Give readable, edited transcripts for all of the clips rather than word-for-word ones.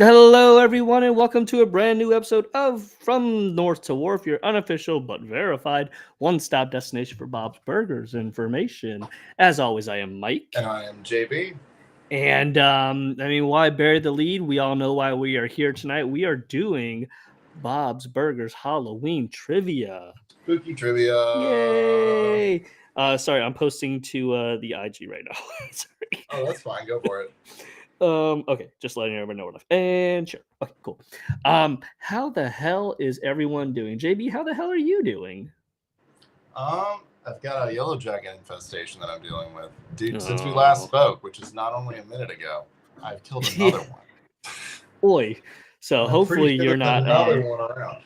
Hello, everyone, and welcome to a brand new episode of From North to Wharf, your unofficial but verified one-stop destination for Bob's Burgers information. As always, I am Mike, And I am JB. and why bury the lead? We all know why we are here tonight. We are doing Bob's Burgers Halloween trivia. Spooky trivia. Yay! Sorry, I'm posting to the IG right now. Sorry. Oh, that's fine. Go for it. Okay, just letting everyone know we're live. And sure. Okay, cool. How the hell is everyone doing? JB, how the hell are you doing? I've got a yellow jacket infestation that I'm dealing with. Dude, since we last spoke, which is not only a minute ago, I've killed another one. Oi. So hopefully you're not another one around.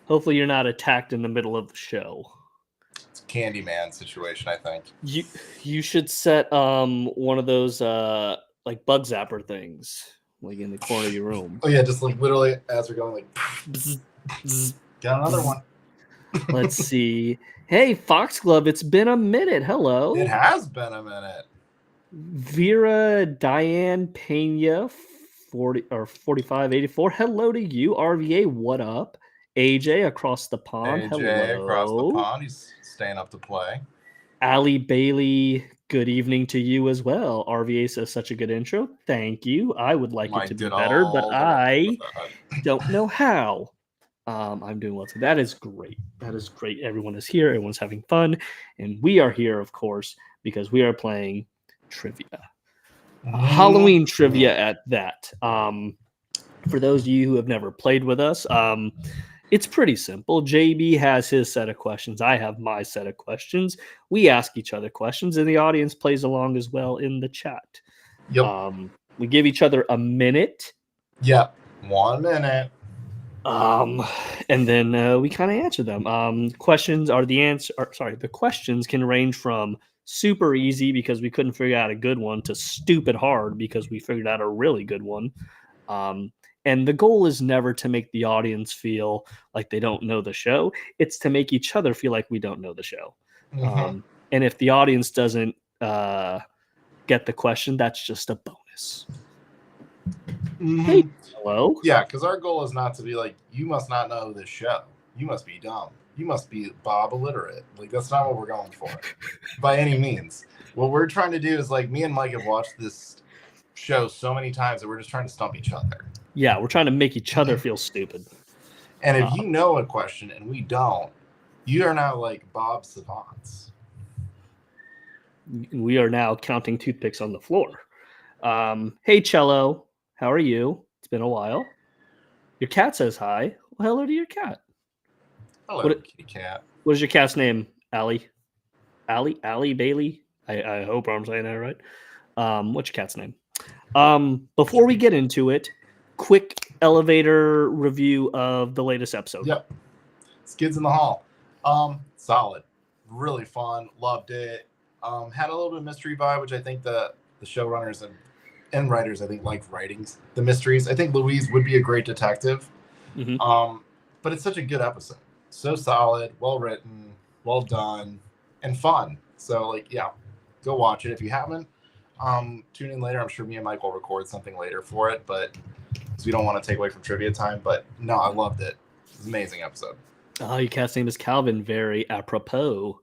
Hopefully you're not attacked in the middle of the show. It's a Candyman situation, I think. You should set one of those like bug zapper things, like in the corner of your room. Oh yeah, just like literally as we're going, like Bzz, bzz, got another one. Let's see. Hey, Foxglove, it's been a minute. Hello. It has been a minute. Vera Diane Pena 4584. Hello to you. RVA, what up? AJ across the pond. AJ across the pond. He's staying up to play. Ali Bailey, good evening to you as well. RVA says such a good intro. Thank you. I would like it to be better, but I don't know how. I'm doing well. So that is great. That is great. Everyone is here. Everyone's having fun. And we are here, of course, because we are playing trivia. Halloween trivia at that. For those of you who have never played with us, it's pretty simple. JB has his set of questions. I have my set of questions. We ask each other questions, and the audience plays along as well in the chat. Yep. We give each other a minute. Yep. 1 minute. And then we kind of answer them. Questions are the answer. The questions can range from super easy because we couldn't figure out a good one to stupid hard because we figured out a really good one. And the goal is never to make the audience feel like they don't know the show. It's to make each other feel like we don't know the show. Mm-hmm. And if the audience doesn't get the question, that's just a bonus. Mm-hmm. Hey, hello? Yeah, because our goal is not to be like, you must not know this show. You must be dumb. You must be Bob illiterate. Like, that's not what we're going for by any means. What we're trying to do is, like, me and Mike have watched this show so many times that we're just trying to stump each other. Yeah, we're trying to make each other feel stupid. And if you know a question and we don't, you are now like Bob savants. We are now counting toothpicks on the floor. Hey, Cello, how are you? It's been a while. Your cat says hi. Well, hello to your cat. Hello, kitty cat. What is your cat's name? Allie? Allie Bailey? I hope I'm saying that right. What's your cat's name? Before we get into it, quick elevator review of the latest episode. Yep. Skids in the Hall. Solid. Really fun. Loved it. Had a little bit of mystery vibe, which I think the showrunners and writers, I think, like writing the mysteries. I think Louise would be a great detective. Mm-hmm. But it's such a good episode. So solid, well written, well done, and fun. So, like, yeah, go watch it. If you haven't, tune in later. I'm sure me and Mike will record something later for it, but because we don't want to take away from trivia time. But no, I loved it. It was an amazing episode. Oh, your cat's name is Calvin. Very apropos.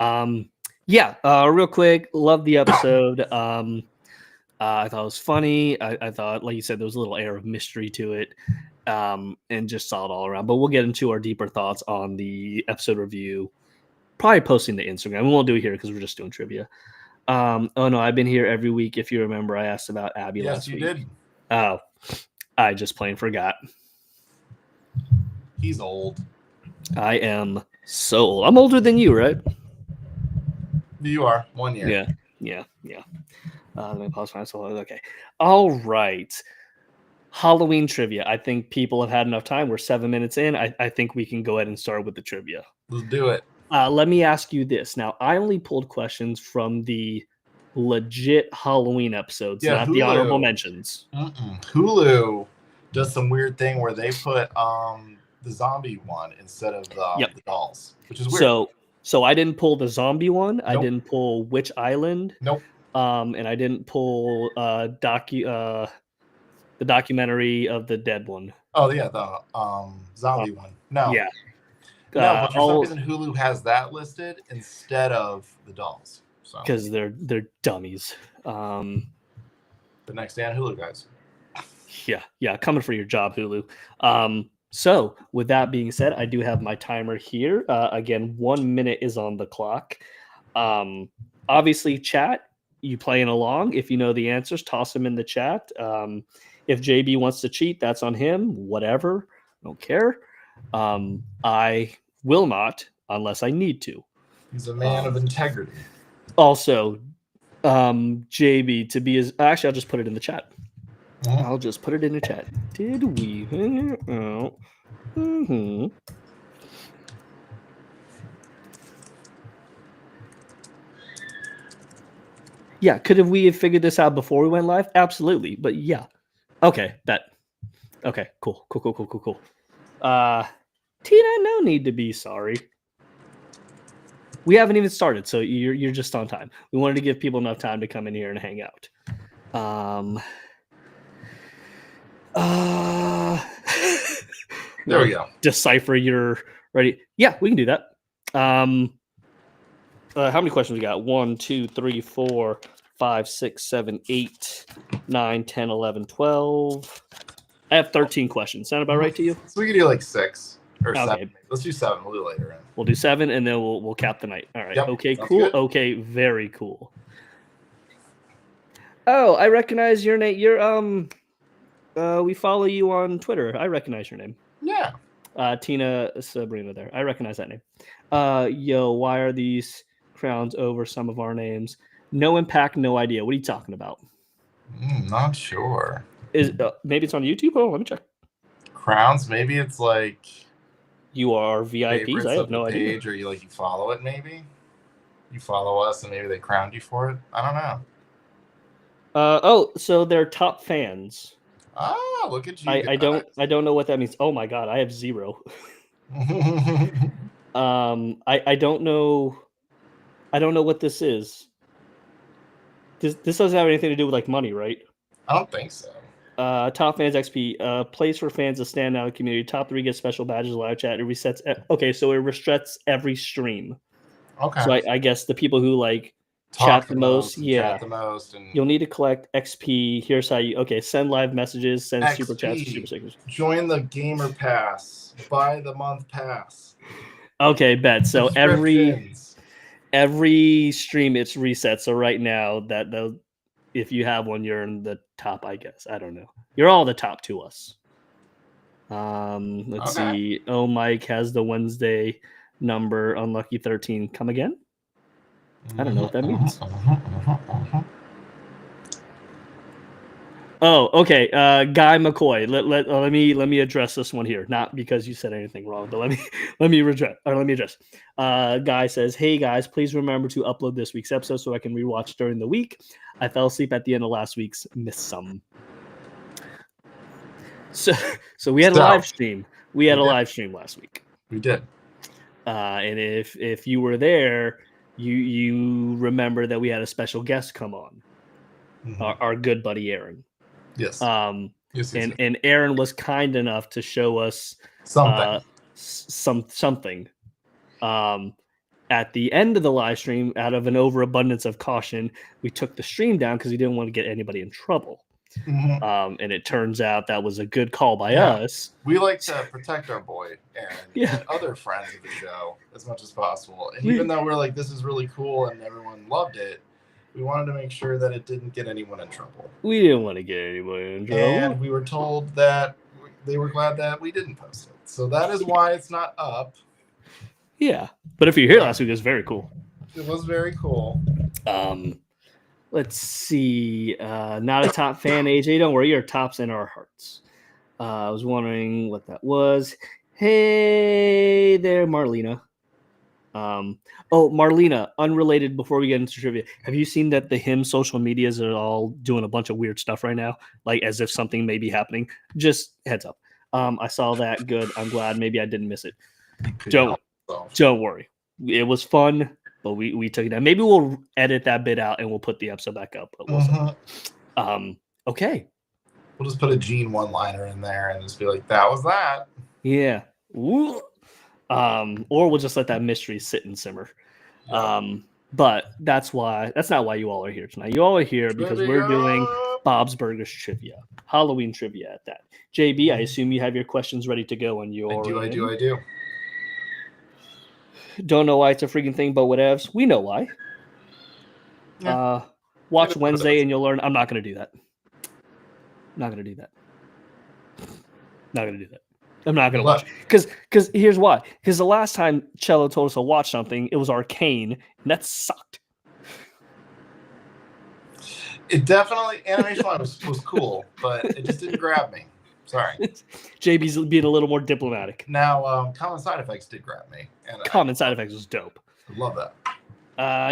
Real quick, love the episode. I thought it was funny. I thought, like you said, there was a little air of mystery to it, and just solid all around. But we'll get into our deeper thoughts on the episode review. Probably posting to Instagram. We won't do it here because we're just doing trivia. Oh no, I've been here every week. If you remember, I asked about Abby last week. Yes, you did. Oh, I just plain forgot. He's old. I am so old. I'm older than you, right? You are 1 year. Yeah. Let me pause myself. Okay. All right. Halloween trivia. I think people have had enough time. We're 7 minutes in. I think we can go ahead and start with the trivia. Let's do it. Let me ask you this. Now, I only pulled questions from the legit Halloween episodes, not Hulu. the honorable mentions. Hulu does some weird thing where they put the zombie one instead of the dolls, which is weird. So I didn't pull the zombie one. Nope. I didn't pull Witch Island. Nope. And I didn't pull The documentary of the dead one. Oh yeah, the zombie one. No. Yeah. No, but for some reason Hulu has that listed instead of the dolls. So because they're dummies. The next day on Hulu, guys. Yeah, coming for your job, Hulu. So with that being said, I do have my timer here. Again, 1 minute is on the clock. Obviously, chat, you playing along. If you know the answers, toss them in the chat. If JB wants to cheat, that's on him. Whatever, don't care. I will not unless I need to. He's a man of integrity. Also, JB, to be as actually, I'll just put it in the chat. I'll just put it in the chat. Did we figure out? Yeah, could we have figured this out before we went live? Absolutely, but yeah. Okay, okay, cool. Tina, no need to be sorry. We haven't even started, so you're just on time. We wanted to give people enough time to come in here and hang out. There we go. Decipher your ready. Yeah, we can do that. How many questions we got? 1, 2, 3, 4, 5, 6, 7, 8, 9, 10, 11, 12. I have 13 questions. Sound about right to you? So we can do like 6 or 7. Let's do 7. We'll do later. We'll do 7 and then we'll cap the night. All right. Yep, okay, cool. Good. Okay, very cool. Oh, I recognize your name. You're we follow you on Twitter. I recognize your name. Yeah. Tina Sabrina there. I recognize that name. Yo, why are these crowns over some of our names? No impact, no idea. What are you talking about? Not sure. Is maybe it's on YouTube? Oh, let me check. Crowns? Maybe it's like you are VIPs. I have no idea. Or you follow it? Maybe you follow us, and maybe they crowned you for it. I don't know. Oh, so they're top fans. Ah, look at you! I don't know what that means. Oh my god, I have 0. I don't know. I don't know what this is. This doesn't have anything to do with money, right? I don't think so. Top fans XP, place for fans to stand out in the community. Top 3 get special badges, live chat. It resets. Okay, so it restricts every stream. Okay. So I guess the people who chat the most, yeah. Chat the most, and you'll need to collect XP. Here's how you send live messages, send XP, super chats, super stickers. Join the gamer pass. Buy the month pass. Okay, bet. So every stream it's reset. So right now if you have one, you're in the top, I guess. I don't know. You're all the top to us. Let's see. Oh, Mike has the Wednesday number. Unlucky 13. Come again? I don't know what that means. Oh, okay. Guy McCoy. Let me address this one here. Not because you said anything wrong, but let me address. Guy says, "Hey guys, please remember to upload this week's episode so I can rewatch during the week. I fell asleep at the end of last week's. Missed some." So we had a live stream. We had a live stream last week. We did. And if you were there, you remember that we had a special guest come on. Mm-hmm. Our good buddy Aaron. Yes. Yes. And Aaron was kind enough to show us something. At the end of the live stream, out of an overabundance of caution, we took the stream down because we didn't want to get anybody in trouble. Mm-hmm. And it turns out that was a good call by us. We like to protect our boy and other friends of the show as much as possible. And even though we're like, this is really cool and everyone loved it, we wanted to make sure that it didn't get anyone in trouble. We didn't want to get anybody in trouble. And we were told that they were glad that we didn't post it. So that is why it's not up. Yeah. But if you're here last week, it was very cool. It was very cool. Let's see. Not a top fan, AJ. Don't worry, your top's in our hearts. I was wondering what that was. Hey there, Marlena. Marlena, unrelated before we get into trivia. Have you seen that the hymn social medias are all doing a bunch of weird stuff right now? Like as if something may be happening. Just heads up. I saw that. Good. I'm glad. Maybe I didn't miss it. Don't worry. It was fun. But we took it down. Maybe we'll edit that bit out and we'll put the episode back up. But we'll see. Okay. We'll just put a Gene one-liner in there and just be like, that was that. Yeah. Ooh. Or we'll just let that mystery sit and simmer. Yep. But that's not why you all are here tonight. You all are here because we're doing Bob's Burgers trivia, Halloween trivia at that. JB, I assume you have your questions ready to go on your. I do. Don't know why it's a freaking thing, but whatevs. We know why. Yeah. Watch Wednesday and you'll learn. I'm not going to do that. Not going to do that. I'm not going to watch. Because here's why. Because the last time Cello told us to watch something, it was Arcane, and that sucked. It definitely, animation was cool, but it just didn't grab me. Sorry. JB's being a little more diplomatic. Now, Common Side Effects did grab me. And Common Side Effects was dope. I love that.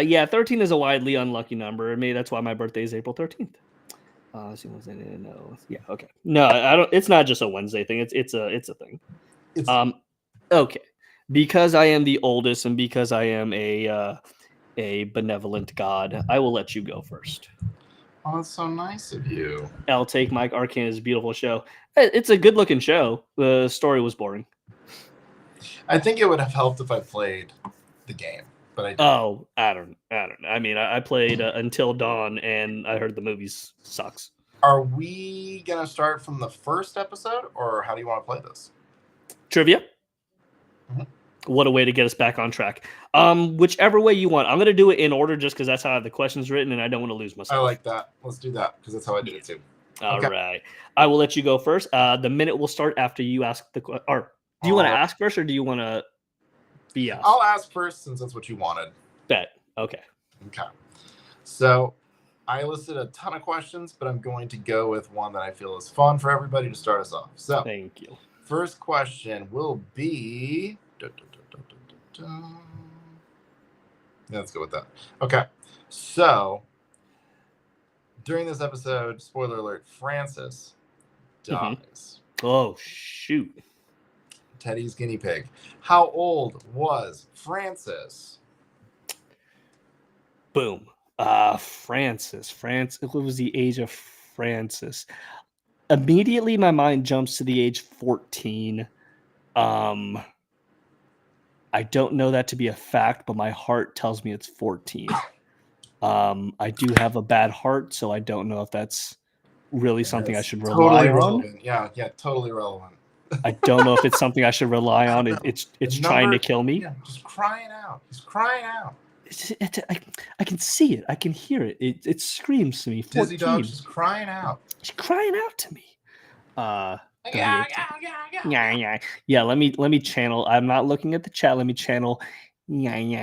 Yeah, 13 is a widely unlucky number. Maybe that's why my birthday is April 13th. No. Yeah, okay. No, I don't. It's not just a Wednesday thing. It's a thing. Okay. Because I am the oldest and because I am a benevolent god, I will let you go first. Oh, that's so nice of you. I'll take Mike. Arcane is a beautiful show. It's a good-looking show. The story was boring. I think it would have helped if I played the game, but I didn't. Oh, I don't know. I mean, I played Until Dawn, and I heard the movies sucks. Are we gonna start from the first episode, or how do you want to play this? Trivia. Mm-hmm. What a way to get us back on track. Whichever way you want. I'm gonna do it in order just because that's how I have the questions written, and I don't want to lose myself. I like that. Let's do that because that's how I did it too. All right. I will let you go first. The minute will start after you ask the question. Or do you want to ask first, or do you want to be asked? I'll ask first since that's what you wanted. Bet. Okay. So I listed a ton of questions, but I'm going to go with one that I feel is fun for everybody to start us off. So thank you. First question will be. Let's go with that. Okay. So during this episode, spoiler alert, Francis dies. Oh, shoot. Teddy's guinea pig. How old was Francis? Boom. Francis. What was the age of Francis? Immediately, my mind jumps to the age 14. I don't know that to be a fact, but my heart tells me it's 14. I do have a bad heart, so I don't know if that's really something I should rely on. Relevant. Yeah, totally relevant. I don't know if it's something I should rely on. It's trying to kill me. Yeah, just crying out. He's crying out. I can see it. I can hear it. It screams to me. 14. Dizzy Dog's just crying out. She's crying out to me. Yeah. Let me channel. I'm not looking at the chat. Let me channel. Yeah.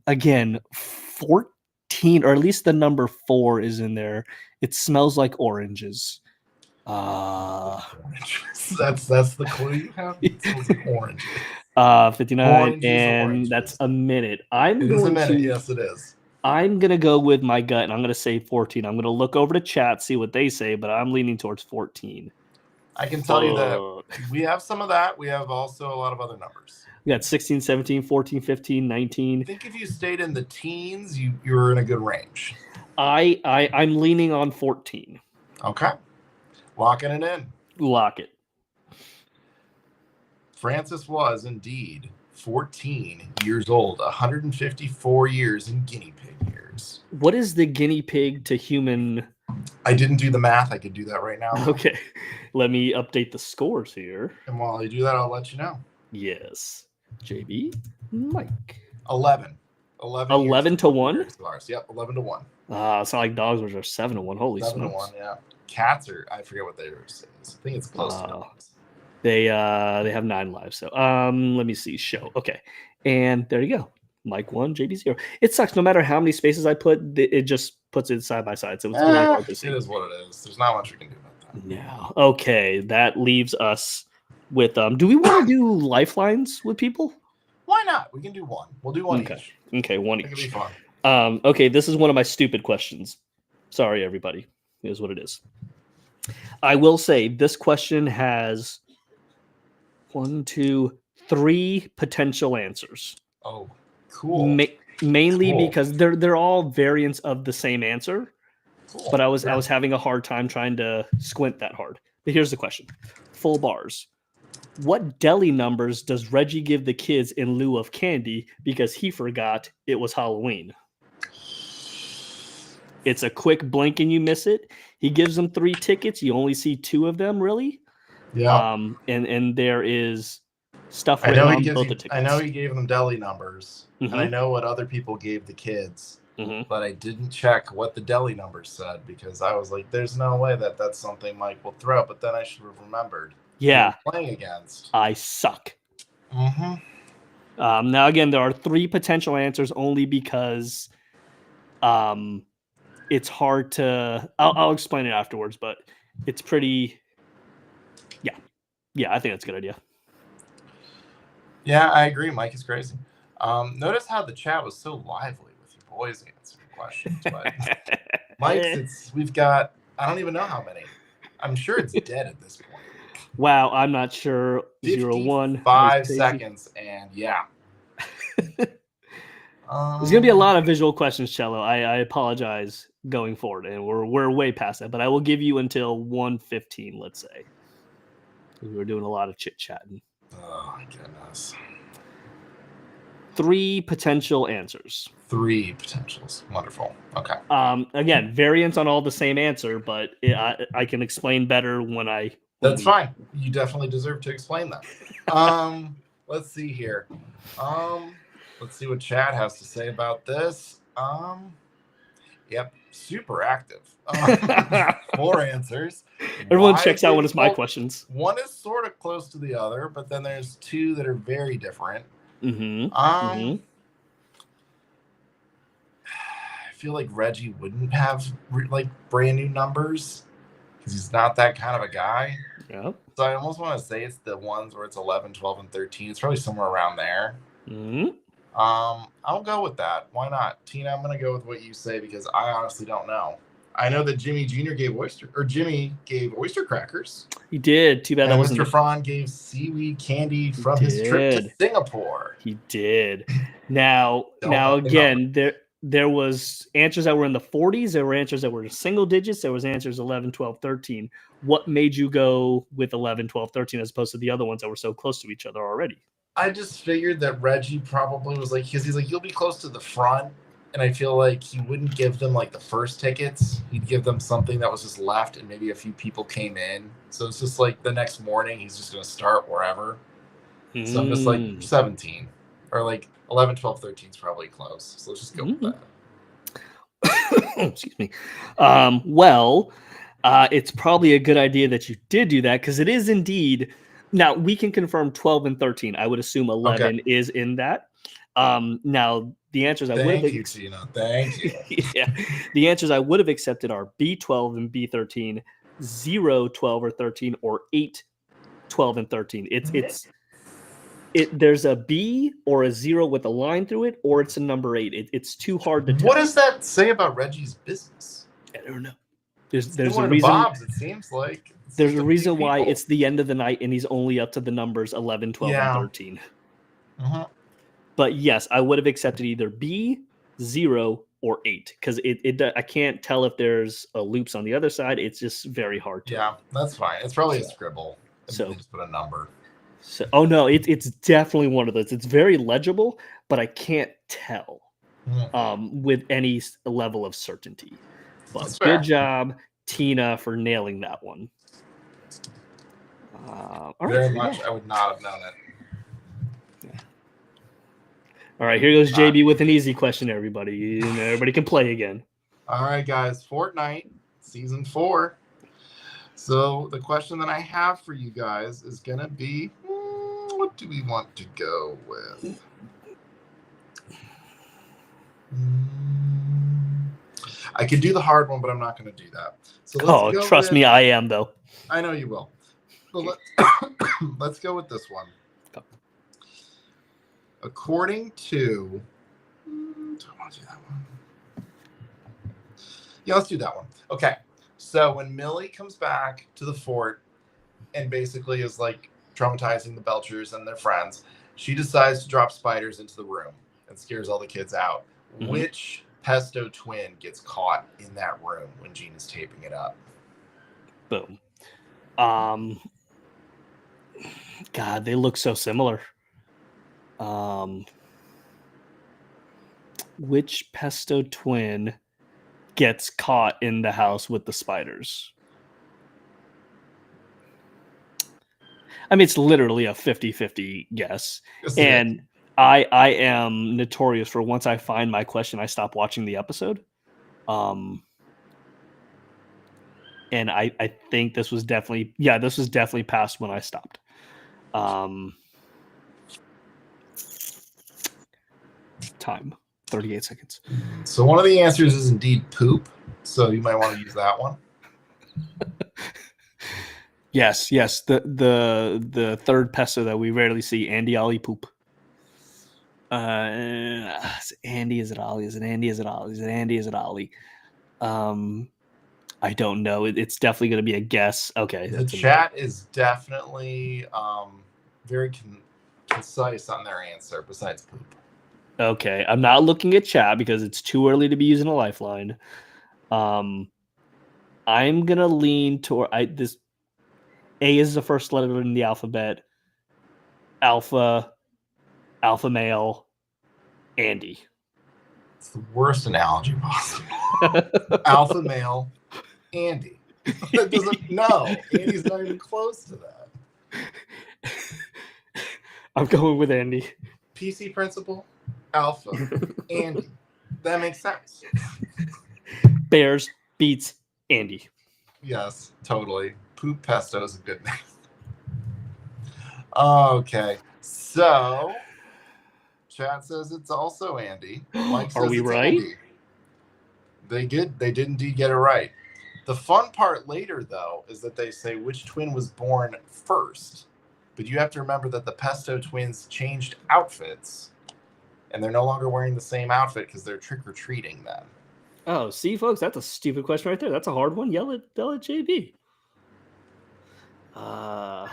Again, 14, or at least the number 4 is in there. It smells like oranges. That's the clue you have. It smells like oranges. 59, and that's a minute. Yes, it is. I'm gonna go with my gut, and I'm gonna say 14. I'm gonna look over to chat, see what they say, but I'm leaning towards 14. I can tell you that we have some of that. We have also a lot of other numbers. We got 16, 17, 14, 15, 19. I think if you stayed in the teens, you're in a good range. I'm leaning on 14. Okay. Locking it in. Lock it. Francis was indeed 14 years old, 154 years in guinea pig years. What is the guinea pig to human? I didn't do the math. I could do that right now. Okay. Let me update the scores here. And while you do that, I'll let you know. Yes. JB, Mike. 11 to 1? Yep, 11 to 1. It's not like dogs, which are 7 to 1. Holy 7 smokes. to 1, yeah. Cats are, I forget what they were saying. I think it's close to dogs. They have 9 lives. So let me see. Show. Okay. And there you go. Mike 1, JB 0. It sucks. No matter how many spaces I put, it just puts it side by side. So it's really hard to see. It is what it is. There's not much we can do about that. No. Okay. That leaves us with do we want to do lifelines with people? Why not? We can do one. We'll do one each. Okay, one each. It'll be fun. Okay, this is one of my stupid questions. Sorry, everybody. It is what it is. I will say this question has 1, 2, 3 potential answers. Oh, cool. Mainly because they're all variants of the same answer. Cool. But I was having a hard time trying to squint that hard. But here's the question. Full bars. What deli numbers does Reggie give the kids in lieu of candy because he forgot it was Halloween? It's a quick blink and you miss it. He gives them 3 tickets. You only see 2 of them, really. Yeah. And there is stuff written on both the tickets. I know he gave them deli numbers, and I know what other people gave the kids, but I didn't check what the deli numbers said because I was like, "There's no way that's something Mike will throw." But then I should have remembered. Yeah, playing against. I suck. Now again, there are 3 potential answers only because, it's hard to. I'll explain it afterwards, but it's pretty. Yeah, I think that's a good idea. Yeah, I agree. Mike is crazy. Notice how the chat was so lively with you boys answering questions. But Mike's, we've got, I don't even know how many. I'm sure it's dead at this point. Wow, I'm not sure. 0-1. 5 seconds, and yeah. There's gonna be a lot of visual questions, Cello. I apologize going forward, and we're way past that. But I will give you until 1:15, let's say. We were doing a lot of chit chatting. Oh my goodness. 3 potential answers. 3 potentials. Wonderful. Okay. Again, variants on all the same answer, but I can explain better when I. That's fine. You definitely deserve to explain that. Let's see here. Let's see what Chad has to say about this. Yep, super active. 4 answers. Everyone checks out when it's my questions. One is sort of close to the other, but then there's 2 that are very different. I feel like Reggie wouldn't have like brand new numbers because he's not that kind of a guy. Yeah. So I almost want to say it's the ones where it's 11, 12, and 13. It's probably somewhere around there. I'll go with that. Why not? Tina, I'm going to go with what you say because I honestly don't know. I know that Jimmy Jr. gave oyster crackers. He did. Too bad that wasn't. Mr. Fran gave seaweed candy from his trip to Singapore. He did. Now again, there was answers that were in the 40s. There were answers that were in single digits. There was answers 11, 12, 13. What made you go with 11, 12, 13 as opposed to the other ones that were so close to each other already? I just figured that Reggie probably was like, because he's like, you'll be close to the front. And I feel like he wouldn't give them like the first tickets. He'd give them something that was just left and maybe a few people came in. So it's just like the next morning, he's just going to start wherever. So I'm just like 17 or like 11, 12, 13 is probably close. So let's just go with that. Excuse me. It's probably a good idea that you did do that because it is indeed. Now, we can confirm 12 and 13. I would assume 11 is in that. Now, the answers I would have... Thank you, Tina. Thank you. Yeah. The answers I would have accepted are B12 and B13, 0, 12, or 13, or 8, 12, and 13. There's a B or a 0 with a line through it, or it's a number 8. It's too hard to tell. What does that say about Reggie's business? I don't know. There's a reason. Bob's, it seems like. There's a reason why it's the end of the night and he's only up to the numbers 11, 12, and 13. But yes, I would have accepted either B, 0, or 8 because I can't tell if there's a loops on the other side. It's just very hard to. Yeah, that's fine. It's probably a scribble. So just put a number. So, no, it's definitely one of those. It's very legible, but I can't tell with any level of certainty. But good job, Tina, for nailing that one. Very much. I would not have known it. Yeah. All right, here goes JB with an easy question, everybody. Everybody can play again. All right, guys. Fortnite, Season 4. So the question that I have for you guys is going to be, what do we want to go with? I could do the hard one, but I'm not going to do that. So trust me, I am, though. I know you will. So let's go with this one. According to... do I want to do that one? Yeah, let's do that one. Okay. So when Millie comes back to the fort and basically is like traumatizing the Belchers and their friends, she decides to drop spiders into the room and scares all the kids out. Which Pesto twin gets caught in that room when Gene is taping it up? Boom. God, they look so similar. Which Pesto twin gets caught in the house with the spiders? I mean, it's literally a 50-50 guess. And I am notorious for once I find my question, I stop watching the episode. And I think this was definitely past when I stopped. Time 38 seconds. So one of the answers is indeed poop. So you might want to use that one. Yes. The third pesto that we rarely see, Andy Ollie poop. Is it Andy? Is it Ollie? Is it Andy? Is it Ollie? Is it Andy? Is it Ollie? I don't know. It's definitely going to be a guess. Okay. The chat is definitely very concise on their answer. Besides poop. Okay, I'm not looking at chat because it's too early to be using a lifeline. I'm gonna lean toward this. A is the first letter in the alphabet. Alpha male, Andy. It's the worst analogy possible. Alpha male, Andy. That doesn't. No, Andy's not even close to that. I'm going with Andy. PC principal. Alpha, Andy. That makes sense. Bears beats Andy. Yes, totally. Poop pesto is a good name. Okay, so chat says it's also Andy. Mike says Are we right? Andy. They did indeed get it right. The fun part later, though, is that they say which twin was born first. But you have to remember that the Pesto twins changed outfits. And they're no longer wearing the same outfit because they're trick-or-treating then. Oh, see, folks, that's a stupid question right there. That's a hard one. Yell at JB. No,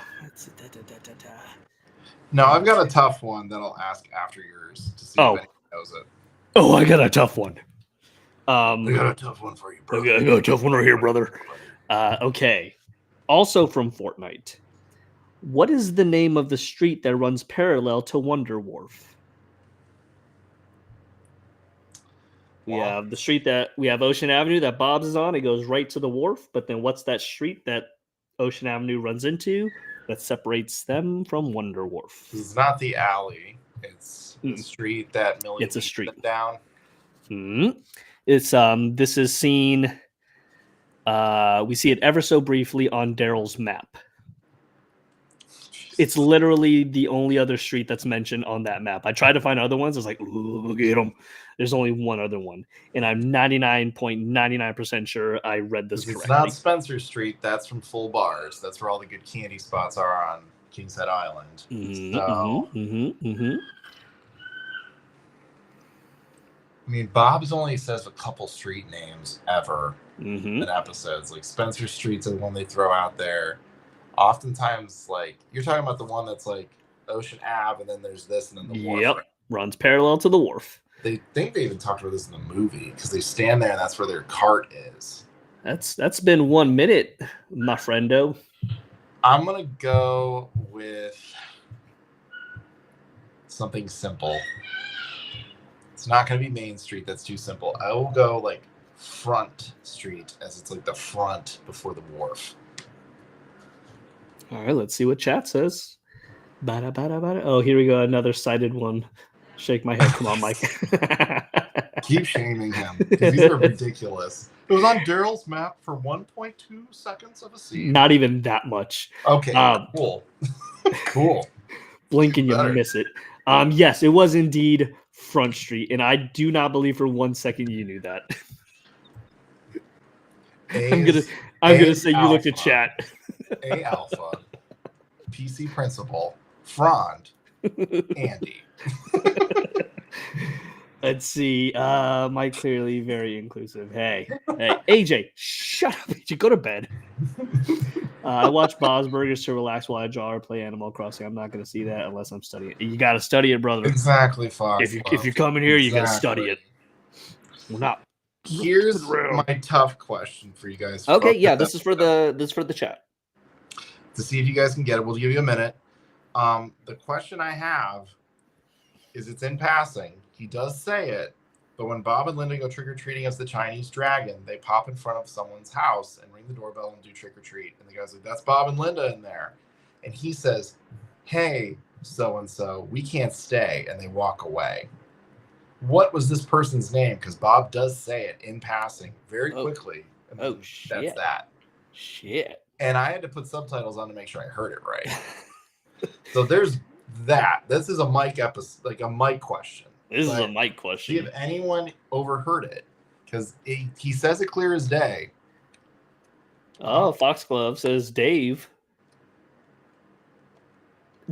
I've got a tough one that I'll ask after yours to see if anyone knows it. Oh, I got a tough one. I got a tough one for you, brother. I got a tough one right here, brother. Okay. Also from Fortnite. What is the name of the street that runs parallel to Wonder Wharf? We have the street that we have Ocean Avenue that Bob's is on. It goes right to the wharf. But then what's that street that Ocean Avenue runs into that separates them from Wonder Wharf? It's not the alley. It's the street that Millie. It's a street down. It's This is seen. We see it ever so briefly on Daryl's map. It's literally the only other street that's mentioned on that map. I tried to find other ones. I was like, ooh, look at them. There's only one other one. And I'm 99.99% sure I read this correctly. It's not Spencer Street. That's from Full Bars. That's where all the good candy spots are on King's Head Island. I mean, Bob's only says a couple street names ever in episodes. Like Spencer Street's the one they throw out there. Oftentimes, like, you're talking about the one that's like Ocean Ave, and then there's this, and then the wharf. Yep, runs parallel to the wharf. They think they even talked about this in the movie because they stand there, and that's where their cart is. That's been 1 minute, my friendo. I'm gonna go with something simple. It's not gonna be Main Street. That's too simple. I will go like Front Street, as it's like the front before the wharf. All right, let's see what chat says. Oh, here we go. Another cited one. Shake my head. Come on, Mike. Keep shaming him. These are ridiculous. It was on Daryl's map for 1.2 seconds of a scene. Not even that much. Okay, cool. Cool. Blink and you miss it. Yes, it was indeed Front Street, and I do not believe for 1 second you knew that. I'm gonna say you looked at chat. A Alpha, PC Principal, Frond, Andy. Let's see. Mike clearly very inclusive. Hey, AJ, shut up. AJ, go to bed. I watch Bob's Burgers to relax while I draw or play Animal Crossing. I'm not going to see that unless I'm studying it. You got to study it, brother. Exactly, Fox. If you come in here, you got to study it. We're not. Here's my tough question for you guys. Okay, yeah, this is for the chat. To see if you guys can get it. We'll give you a minute. The question I have is, it's in passing. He does say it, but when Bob and Linda go trick-or-treating as the Chinese dragon, they pop in front of someone's house and ring the doorbell and do trick-or-treat. And the guy's like, that's Bob and Linda in there. And he says, hey, so-and-so, we can't stay. And they walk away. What was this person's name? Because Bob does say it in passing very quickly. Shit. That's that. Shit. And I had to put subtitles on to make sure I heard it right. So there's that. This is a Mike episode, like a Mike question. This is a Mike question. See if anyone overheard it, because he says it clear as day. Oh, Foxglove says Dave.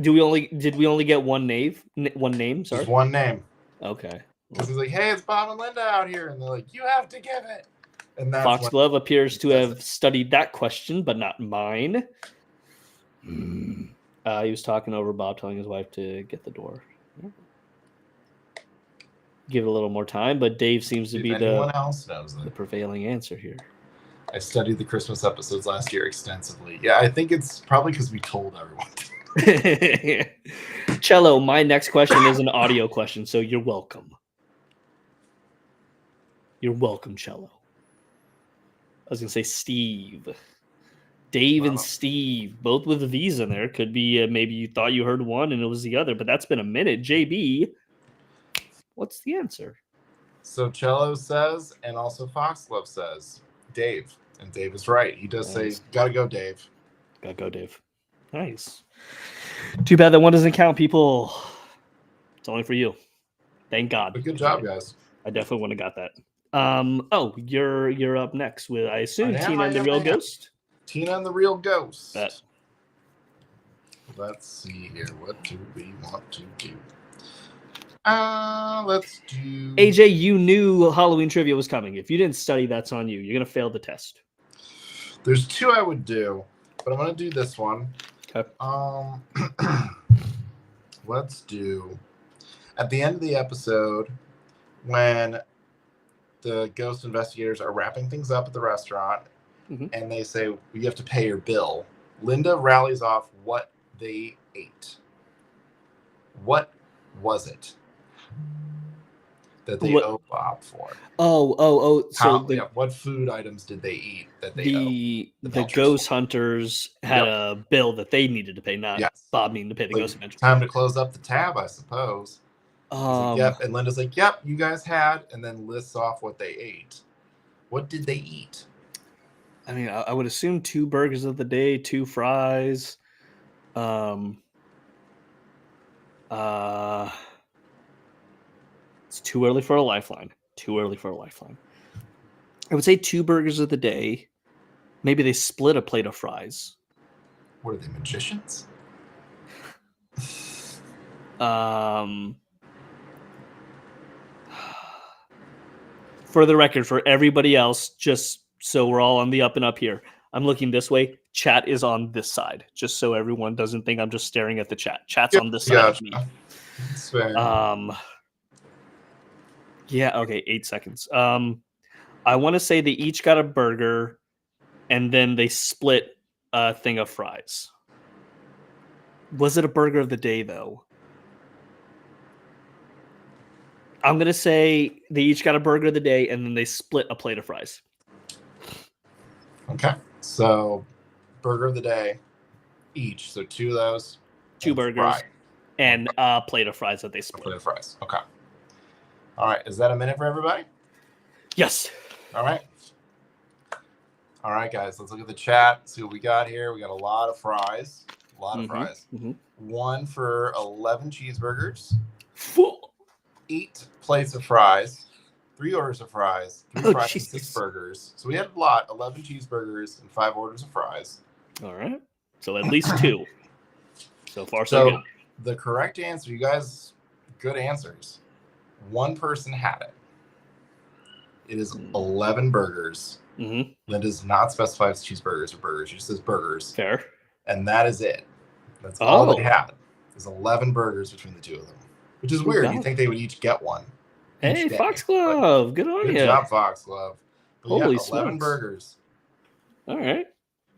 Did we only get one name? Sorry, just one name. Okay. Because he's like, "Hey, it's Bob and Linda out here," and they're like, "You have to give it." And that's Foxglove appears to have studied that question, but not mine. He was talking over Bob, telling his wife to get the door. Give it a little more time, but Dave seems to be the prevailing answer here. I studied the Christmas episodes last year extensively. Yeah, I think it's probably because we told everyone. Cello, my next question is an audio question, so you're welcome. You're welcome, Cello. I was going to say Steve. Dave and Steve, both with V's in there. Could be maybe you thought you heard one and it was the other, but that's been a minute. JB, what's the answer? So Cello says, and also Foxglove says, Dave. And Dave is right. He does say, gotta go, Dave. Gotta go, Dave. Nice. Too bad that one doesn't count, people. It's only for you. Thank God. But good job, guys. I definitely wouldn't have got that. You're up next with, I assume, Tina and the Real Ghost. Tina and the Real Ghost. Bet. Let's see here. What do we want to do? Let's do... AJ, you knew Halloween trivia was coming. If you didn't study, that's on you. You're going to fail the test. There's two I would do, but I'm going to do this one. Okay. Let's do... At the end of the episode, when the ghost investigators are wrapping things up at the restaurant, and they say, you have to pay your bill, Linda rallies off what they ate. What was it that they owe Bob for? So what food items did they eat that they owe? The ghost hunters had a bill that they needed to pay, not Bob needing to pay the ghost adventure. Time to close up the tab, I suppose. Like, yep. And Linda's like, yep, you guys had, and then lists off what they ate. What did they eat? I mean, I would assume 2 burgers of the day, 2 fries. It's too early for a lifeline. I would say 2 burgers of the day. Maybe they split a plate of fries. What are they, magicians? For the record, for everybody else, just so we're all on the up and up here, I'm looking this way. Chat is on this side, just so everyone doesn't think I'm just staring at the chat. Chat's on this side of me. That's fair. Yeah, okay, 8 seconds. I want to say they each got a burger, and then they split a thing of fries. Was it a burger of the day, though? I'm going to say they each got a burger of the day, and then they split a plate of fries. Okay. So, burger of the day each. So, 2 of those. 2 burgers. And a plate of fries that they split. A plate of fries. Okay. All right. Is that a minute for everybody? Yes. All right. All right, guys. Let's look at the chat. See what we got here. We got a lot of fries. A lot of fries. 1 for 11 cheeseburgers. 8 plates of fries, 3 orders of fries, 3 fries and 6 burgers. So we had a lot, 11 cheeseburgers and 5 orders of fries. All right. So at least 2. So far, so good. The correct answer, you guys, good answers. 1 person had it. It is 11 burgers. That does not specify if it's cheeseburgers or burgers. It just says burgers. Fair. And that is it. That's all they had. There's 11 burgers between the 2 of them. Which is weird. You'd think they would each get 1. Hey, Foxglove. Good on you. Good job, Foxglove. But Holy 11 smokes. burgers. All right.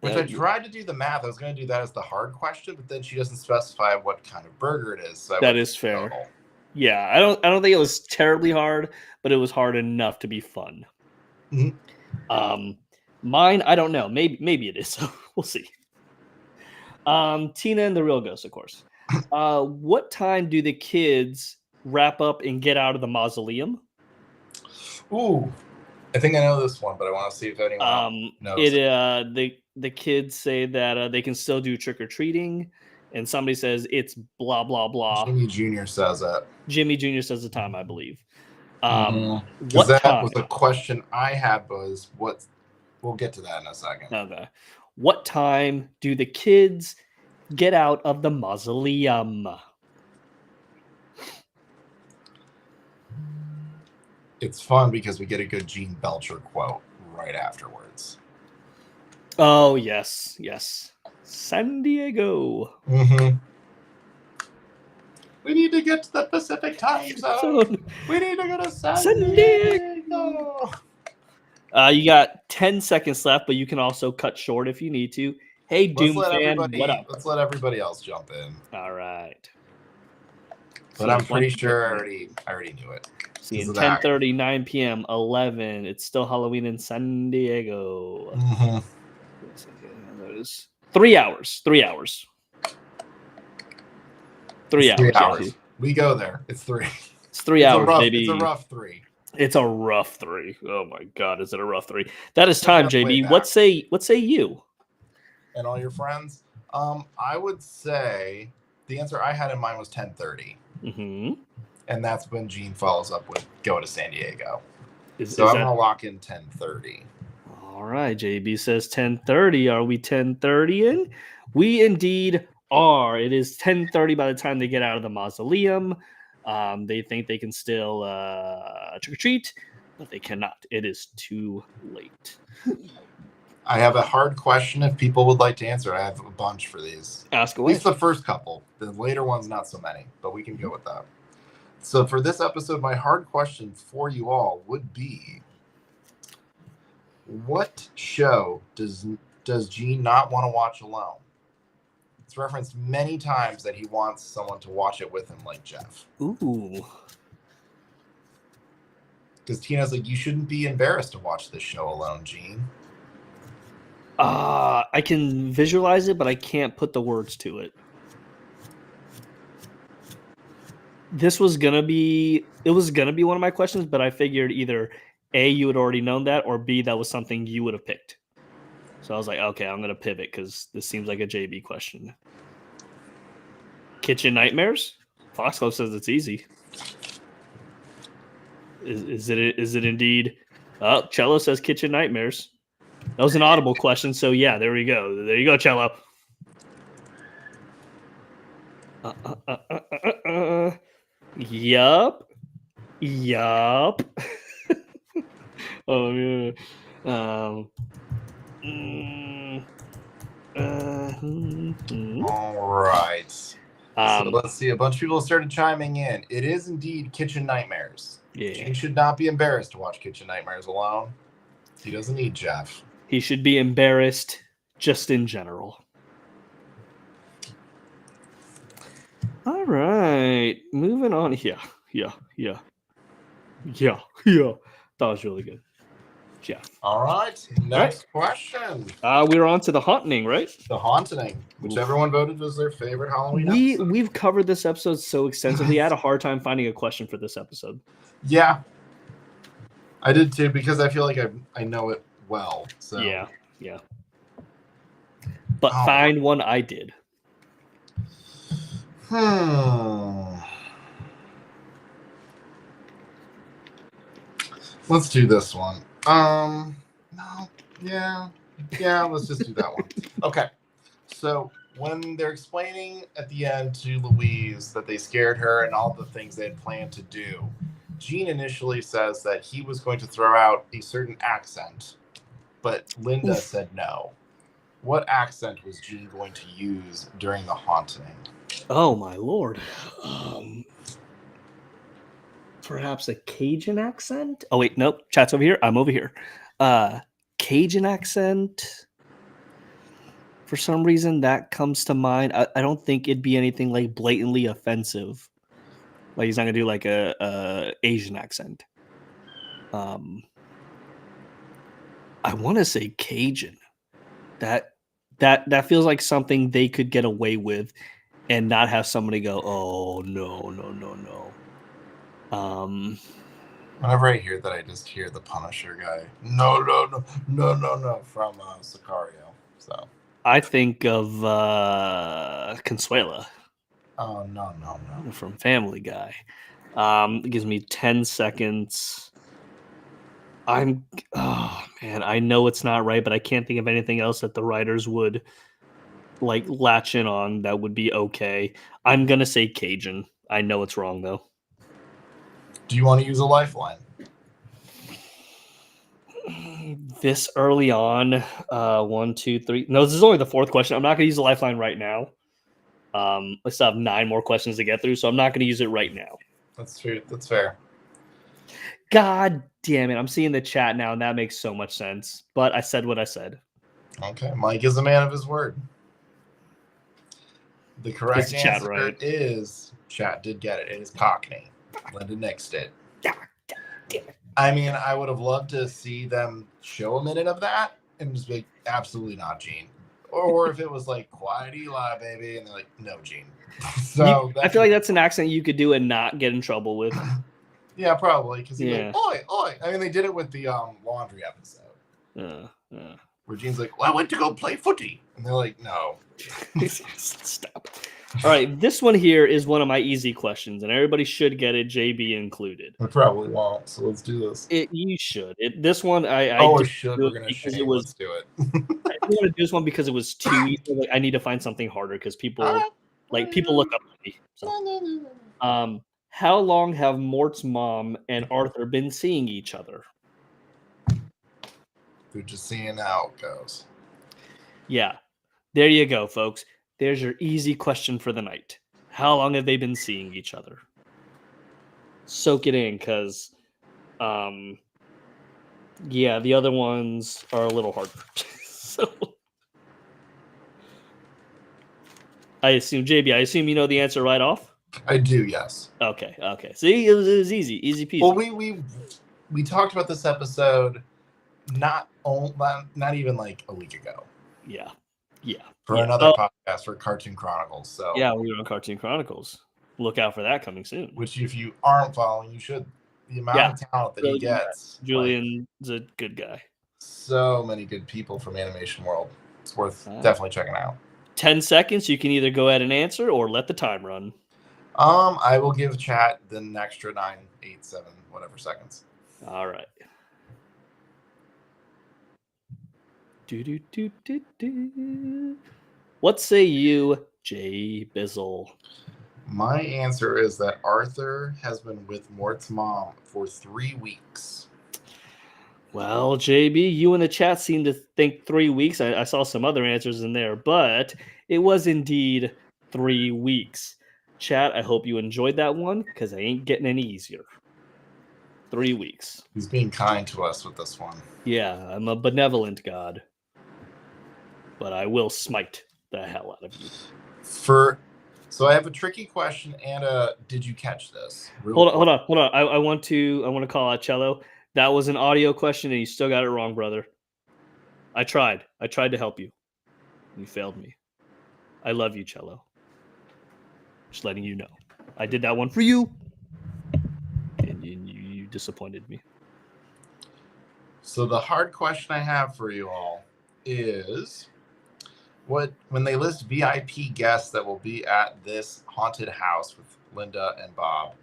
Which I tried to do the math. I was going to do that as the hard question, but then she doesn't specify what kind of burger it is. So that is fair. Total. Yeah, I don't think it was terribly hard, but it was hard enough to be fun. Mm-hmm. Mine, I don't know. Maybe it is. So we'll see. Tina and the Real Ghost, of course. What time do the kids wrap up and get out of the mausoleum? Ooh, I think I know this one, but I want to see if anyone knows. The kids say that they can still do trick or treating, and somebody says it's blah blah blah. Jimmy Jr. says that. Jimmy Jr. says the time, I believe. What that time? Was a question I had. Was what? We'll get to that in a second. Okay. What time do the kids get out of the mausoleum? It's fun because we get a good Gene Belcher quote right afterwards. Oh, yes. San Diego. Mm-hmm. We need to get to the Pacific time zone. We need to go to San Diego. You got 10 seconds left, but you can also cut short if you need to. Hey, Doom fan, what up? Let's let everybody else jump in. All right. But I'm pretty sure I already knew it. See, 10:30, 9 p.m., 11. It's still Halloween in San Diego. Mm-hmm. That is 3 hours. 3 hours. 3 hours. 3 hours. We go there. It's 3. It's 3 hours, baby. It's a rough 3. It's a rough 3. Oh my God, is it a rough 3? That is time, JB. What say you? And all your friends? I would say the answer I had in mind was 10:30. Mm-hmm. And that's when Gene follows up with go to San Diego. I'm going to lock in 10:30. All right, JB says 10:30. Are we 10:30-ing? We indeed are. It is 10:30 by the time they get out of the mausoleum. They think they can still trick or treat, but they cannot. It is too late. I have a hard question if people would like to answer. I have a bunch for these. Ask away. At least the first couple. The later ones, not so many, but we can go with that. So for this episode, my hard question for you all would be, what show does Gene not want to watch alone? It's referenced many times that he wants someone to watch it with him, like Jeff. Ooh. Because Tina's like, you shouldn't be embarrassed to watch this show alone, Gene. I can visualize it, but I can't put the words to it. It was gonna be one of my questions, but I figured either A, you had already known that, or B, that was something you would have picked. So I was like, okay, I'm gonna pivot because this seems like a JB question. Kitchen Nightmares? Foxglove says it's easy. Is it indeed? Oh, Cello says Kitchen Nightmares. That was an audible question, so yeah, there we go. There you go, Cello. Yup. Oh yeah. All right. So let's see. A bunch of people started chiming in. It is indeed Kitchen Nightmares. Yeah. Gene should not be embarrassed to watch Kitchen Nightmares alone. He doesn't need Jeff. He should be embarrassed just in general. All right. Moving on. Yeah. That was really good. Yeah. All right. Next question. We're on to The Haunting, right? The Haunting, which everyone voted was their favorite Halloween episode. We've covered this episode so extensively. I had a hard time finding a question for this episode. Yeah. I did too, because I feel like I know it well. So Yeah. But find one I did. Let's do this one. No. Yeah, let's just do that one. Okay. So when they're explaining at the end to Louise that they scared her and all the things they had planned to do, Gene initially says that he was going to throw out a certain accent, but Linda said no. What accent was Gene going to use during the haunting? Oh my lord. perhaps a Cajun accent. Oh wait, nope. Chat's over here. I'm over here. Cajun accent. For some reason, that comes to mind. I don't think it'd be anything like blatantly offensive. Like he's not gonna do like a Asian accent. I want to say Cajun. That feels like something they could get away with, and not have somebody go, "Oh no." Whenever I hear that, I just hear the Punisher guy. No from Sicario. So I think of Consuela. Oh no. From Family Guy. It gives me 10 seconds. Oh man, I know it's not right, but I can't think of anything else that the writers would like latch in on that would be okay. I'm gonna say Cajun. I know it's wrong though. Do you want to use a lifeline? This early on, 1, 2, 3. No, this is only the fourth question. I'm not gonna use a lifeline right now. I still have 9 more questions to get through, so I'm not gonna use it right now. That's true. That's fair. God damn it. I'm seeing the chat now, and that makes so much sense. But I said what I said. Okay. Mike is a man of his word. The correct answer is, chat did get it. It is Cockney. Linda nixed it. I mean, I would have loved to see them show a minute of that and just be like, absolutely not, Gene. Or if it was like, quiet Eli, baby. And they're like, no, Gene. So I feel like that's an accent you could do and not get in trouble with. Yeah, probably. Because he's like, oi, oi. I mean, they did it with the laundry episode. Where Gene's like, well, I went to go play footy. And they're like, no. Stop. All right, this one here is one of my easy questions, and everybody should get it, JB included. I probably won't, so let's do this. You should. This one, I should. We're gonna shame. Let's do it. I didn't want to do this one because it was too easy. Like, I need to find something harder because people look up to me. So. How long have Mort's mom and Arthur been seeing each other? They're just seeing how it goes. Yeah. There you go, folks. There's your easy question for the night. How long have they been seeing each other? Soak it in, because, the other ones are a little harder. So, I assume, JB, you know the answer right off? I do, yes. Okay. See, it was easy peasy. Well, we talked about this episode not even like a week ago. Yeah. For another podcast for Cartoon Chronicles. So yeah, we're on Cartoon Chronicles. Look out for that coming soon. Which, if you aren't following, you should. The amount of talent that he gets. Julian's a good guy. So many good people from Animation World. It's worth definitely checking out. 10 seconds. You can either go ahead and answer or let the time run. I will give chat an extra 9, 8, 7, whatever seconds. All right. What say you, Jay Bizzle? My answer is that Arthur has been with Mort's mom for 3 weeks. Well, JB, you in the chat seem to think 3 weeks. I saw some other answers in there, but it was indeed 3 weeks. Chat, I hope you enjoyed that one, because I ain't getting any easier. 3 weeks. He's being kind to us with this one. Yeah, I'm a benevolent god. But I will smite the hell out of you. So I have a tricky question and a did you catch this? Hold on. I want to call out Cello. That was an audio question and you still got it wrong, brother. I tried to help you. You failed me. I love you, Cello. Just letting you know. I did that one for you. And you disappointed me. So the hard question I have for you all is, when they list VIP guests that will be at this haunted house with Linda and Bob,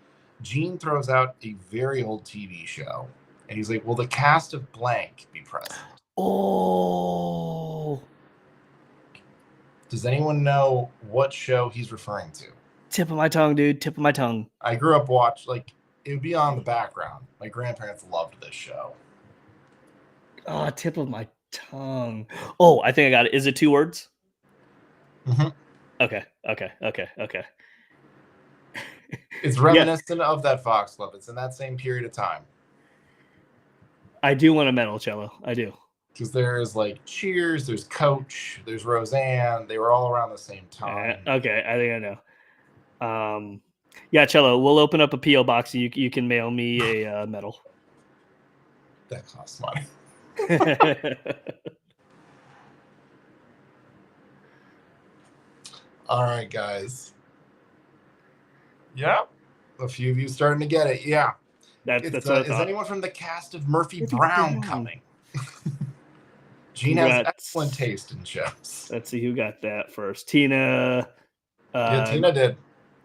Gene throws out a very old TV show. And he's like, will the cast of blank be present? Oh. Does anyone know what show he's referring to? Tip of my tongue, dude. Tip of my tongue. I grew up it would be on the background. My grandparents loved this show. Oh, tip of my tongue. Oh, I think I got it. Is it 2 words? Mm-hmm. Okay. It's reminiscent of that Foxglove. It's in that same period of time. I do want a medal, Cello. I do. Because there's like Cheers, there's Coach, there's Roseanne. They were all around the same time. Okay, I think I know. Yeah, Cello, we'll open up a P.O. box. You can mail me a medal. That costs money. All right, guys. Yep. A few of you starting to get it. Yeah. Is anyone from the cast of Murphy Brown coming? Gene has excellent taste in shows. Let's see who got that first. Tina. Tina did.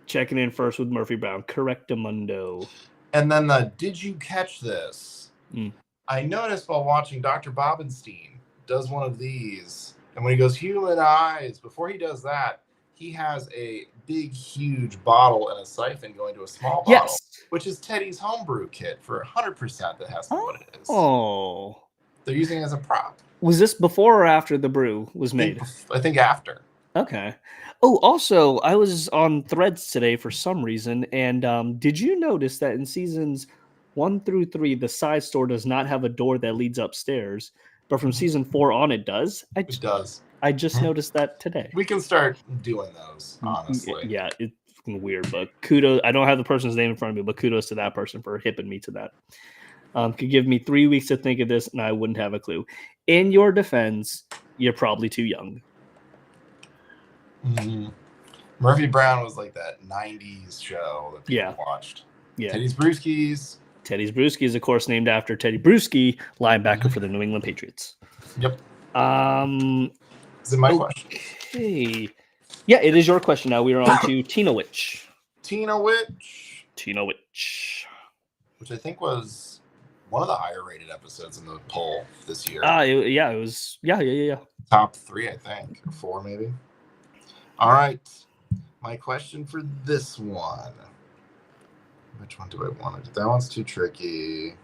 Checking in first with Murphy Brown. Correctamundo. And then did you catch this? I noticed while watching Dr. Bobenstein does one of these, and when he goes human eyes, before he does that, he has a big, huge bottle and a siphon going to a small bottle, which is Teddy's homebrew kit for 100%. That has to be what it is. Oh. They're using it as a prop. Was this before or after the brew was made? I think after. Okay. Oh, also, I was on Threads today for some reason, and did you notice that in seasons 1 through 3, the side store does not have a door that leads upstairs, but from season 4 on, it does? It does. I just noticed that today. We can start doing those, honestly. Yeah, it's weird, but kudos. I don't have the person's name in front of me, but kudos to that person for hipping me to that. Could give me 3 weeks to think of this, and I wouldn't have a clue. In your defense, you're probably too young. Mm-hmm. Murphy Brown was like that 90s show that people watched. Yeah. Teddy's Brewskis. Teddy's Brewskis, of course, named after Teddy Bruschi, linebacker for the New England Patriots. Yep. Is it my question? Okay. Yeah, it is your question now. We are on to Tina Witch. Tina Witch. Which I think was one of the higher rated episodes in the poll this year. It was. Yeah. Top 3, I think. Or 4, maybe. All right. My question for this one. Which one do I want to do? That one's too tricky.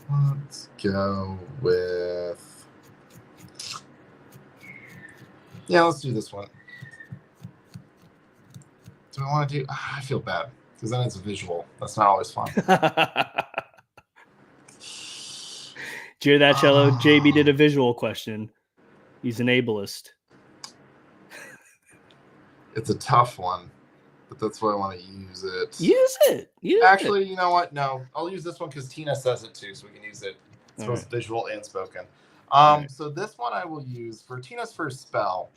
Let's go with... Yeah, let's do this one. Do I want to do... I feel bad, because then it's a visual. That's not always fun. Did you hear that, Cello? JB did a visual question. He's an ableist. It's a tough one, but that's why I want to use it. Use it. Actually, you know what? No, I'll use this one because Tina says it too, so we can use it. It's both visual and spoken. So this one I will use for Tina's first spell.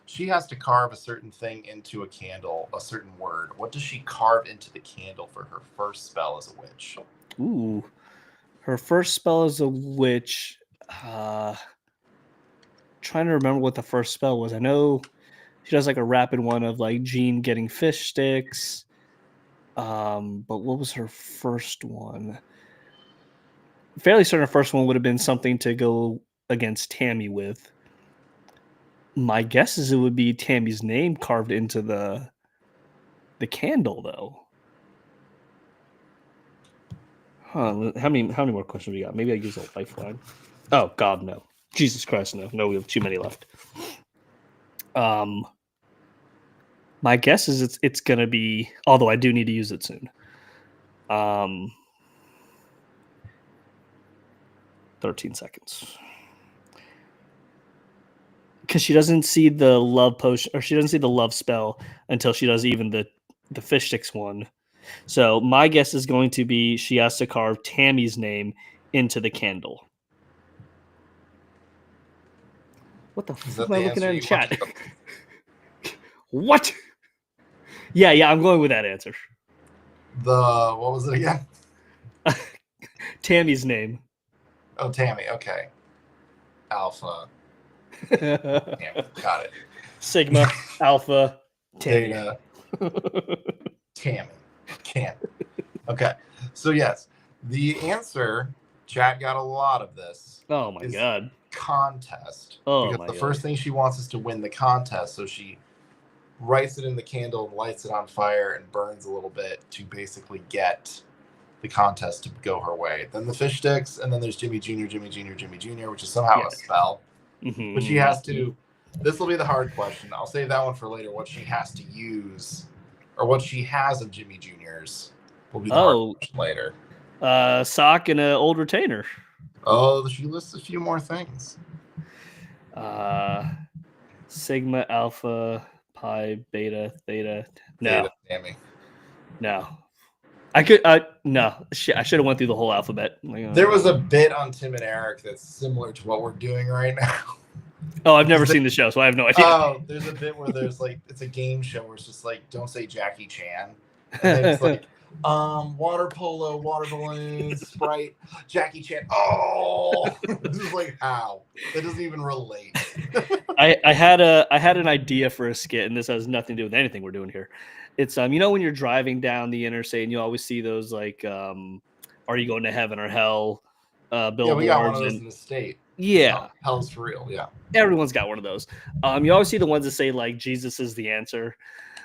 She has to carve a certain thing into a candle, a certain word. What does she carve into the candle for her first spell as a witch? Ooh. Her first spell as a witch. Trying to remember what the first spell was. I know she does like a rapid one of like Jean getting fish sticks. But what was her first one? Fairly certain her first one would have been something to go against Tammy with. My guess is it would be Tammy's name carved into the candle, though. Huh? How many more questions we got? Maybe I use a lifeline. Oh God, no! Jesus Christ, no! No, we have too many left. My guess is it's gonna be. Although I do need to use it soon. 13 seconds. Because she doesn't see the love potion, or she doesn't see the love spell until she does even the fish sticks one. So my guess is going to be she has to carve Tammy's name into the candle. What the fuck am I looking at in chat? What? Yeah, I'm going with that answer. What was it again? Tammy's name. Oh, Tammy. Okay. Alpha. Yeah, got it. Sigma, Alpha, Tammy. Tammy. Can't. Okay. So, yes, the answer, chat got a lot of this. Oh, my God. Contest. Oh, because my the God. first thing she wants is to win the contest. So she writes it in the candle and lights it on fire and burns a little bit to basically get the contest to go her way. Then the fish sticks, and then there's Jimmy Jr., which is somehow a spell. Mm-hmm. But she has to This will be the hard question. I'll save that one for later. What she has to use, or what she has of Jimmy Jr.'s, will be the hard question later. Sock and an old retainer. Oh, she lists a few more things. Sigma, Alpha, Pi, Beta, Theta. No. Theta, Sammy. No. I could no. Shit, I should have went through the whole alphabet. There was a bit on Tim and Eric that's similar to what we're doing right now. Oh, I've never seen the show, so I have no idea. Oh, there's a bit where there's like it's a game show where it's just like don't say Jackie Chan. And then it's like water polo, water balloons, Sprite, Jackie Chan. Oh, this is like how that doesn't even relate. I had an idea for a skit, and this has nothing to do with anything we're doing here. It's you know, when you're driving down the interstate and you always see those like are you going to heaven or hell billboards. Yeah, we got one of those in the state. Yeah, hell's for real. Yeah, everyone's got one of those. You always see the ones that say like Jesus is the answer.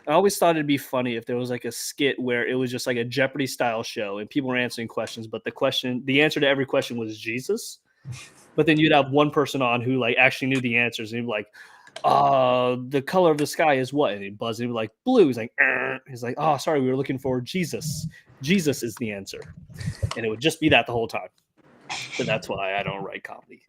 I always thought it'd be funny if there was like a skit where it was just like a Jeopardy style show and people were answering questions, but the answer to every question was Jesus. But then you'd have one person on who like actually knew the answers, and he'd be like, the color of the sky is what? And he'd buzz, and he'd be like, blue. He's like, he's like, oh, sorry, we were looking for Jesus. Jesus is the answer. And it would just be that the whole time. So that's why I don't write comedy.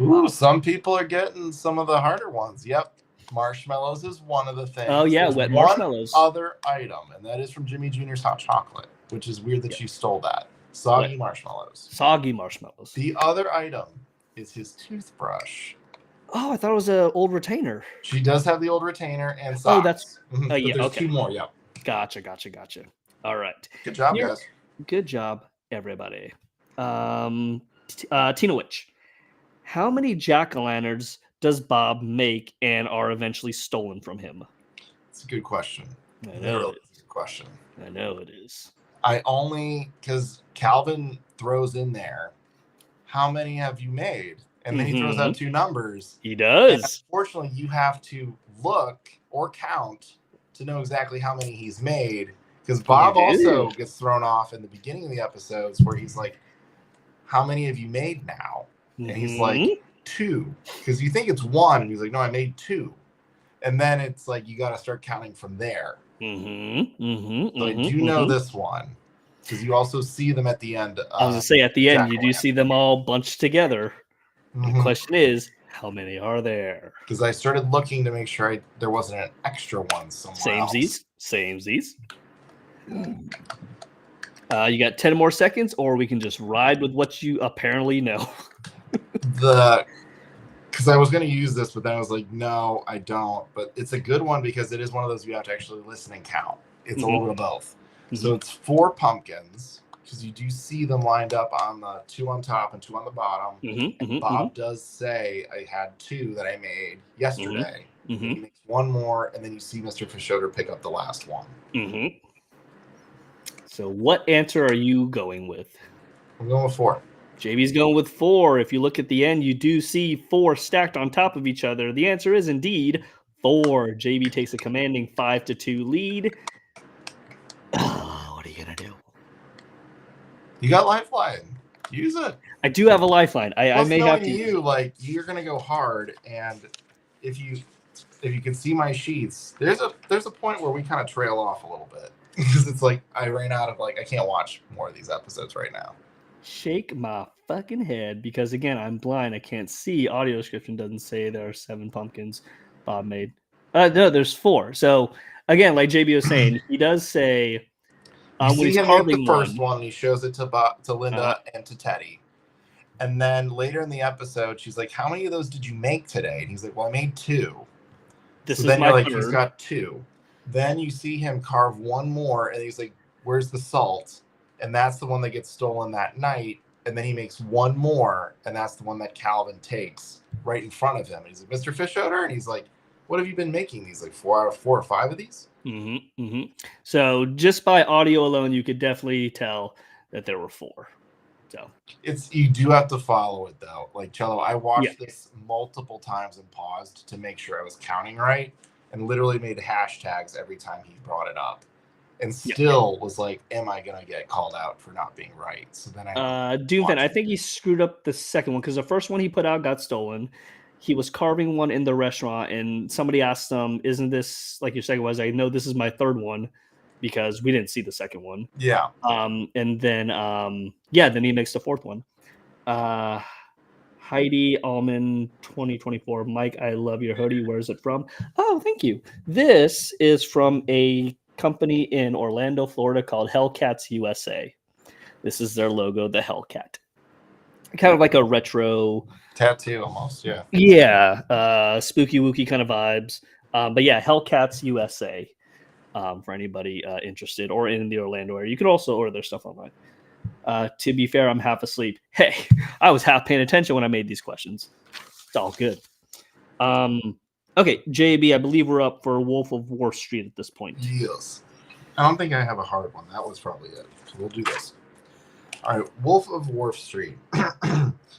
Ooh, some people are getting some of the harder ones. Yep. Marshmallows is one of the things. Oh, yeah, There's wet marshmallows. Other item, and that is from Jimmy Jr.'s Hot Chocolate, which is weird that you stole that. Soggy marshmallows. Soggy marshmallows. The other item is his toothbrush. Oh, I thought it was an old retainer. She does have the old retainer and socks. Oh, that's... yeah, there's okay. 2 more, yeah. Gotcha. All right. Good job, guys. Good job, everybody. Tina Witch, how many jack-o'-lanterns does Bob make and are eventually stolen from him? It's a good question. I know it is. It's a good question. I know it is. Because Calvin throws in there, how many have you made? And then he throws out 2 numbers. He does. And unfortunately, you have to look or count to know exactly how many he's made. Because Bob also gets thrown off in the beginning of the episodes where he's like, how many have you made now? And he's like, 2. Because you think it's 1. And he's like, no, I made 2. And then it's like, you got to start counting from there. So I do know this one. Because you also see them at the end. I was going to say, at the end, you do see them all bunched together. The question is, how many are there? Because I started looking to make sure there wasn't an extra one somewhere else. Samesies. You got 10 more seconds, or we can just ride with what you apparently know. Because I was going to use this, but then I was like, no, I don't. But it's a good one because it is one of those you have to actually listen and count. It's a little bit of both. So it's 4 pumpkins, because you do see them lined up on the 2 on top and 2 on the bottom. And Bob does say, I had 2 that I made yesterday. He makes 1 more, and then you see Mr. Fischoeder pick up the last one. So what answer are you going with? I'm going with 4. JB's going with 4. If you look at the end, you do see 4 stacked on top of each other. The answer is indeed 4. JB takes a commanding 5-2 lead. What are you going to do? You got Lifeline. Use it. I do have a lifeline. I may have to. You're going to go hard, and if you can see my sheets, there's a point where we kind of trail off a little bit. Because it's like I ran out of I can't watch more of these episodes right now. Shake my fucking head because again I'm blind. I can't see. Audio description doesn't say there are 7 pumpkins Bob made. No, there's 4. So again, like JB was saying, he does say when he's carving the first one, he shows it to Linda and to Teddy. And then later in the episode, she's like, "How many of those did you make today?" And he's like, "Well, I made 2." This is then you're like, he's got 2. Then you see him carve 1 more, and he's like, "Where's the salt?" And that's the one that gets stolen that night. And then he makes 1 more, and that's the one that Calvin takes right in front of him. And he's like, "Mr. Fischoeder?" And he's like, "What have you been making these? Like 4 out of 4 or 5 of these?" So just by audio alone, you could definitely tell that there were 4. So you do have to follow it though. Like Cello, I watched this multiple times and paused to make sure I was counting right, and literally made hashtags every time he brought it up, and still was like, "Am I gonna get called out for not being right?" So then Doomfin, I think he screwed up the second one because the first one he put out got stolen. he was carving one in the restaurant, and somebody asked him, "Isn't this like your second one?" I was like, "No, this is my third one," because we didn't see the second one. Yeah. And then then he makes the fourth one. Heidi Almond 2024. Mike, I love your hoodie. Where's it from? Oh, thank you. This is from a company in Orlando, Florida called Hellcats USA. This is their logo, the Hellcat. Kind of like a retro tattoo almost, yeah. Yeah, spooky wooky kind of vibes. But yeah, Hellcats USA. For anybody interested or in the Orlando area. You can also order their stuff online. To be fair, I'm half asleep. Hey, I was half paying attention when I made these questions. It's all good. Okay, JB, I believe we're up for Wolf of Wharf Street at this point. Yes. I don't think I have a hard one. That was probably it. So we'll do this. All right, Wolf of Wharf Street.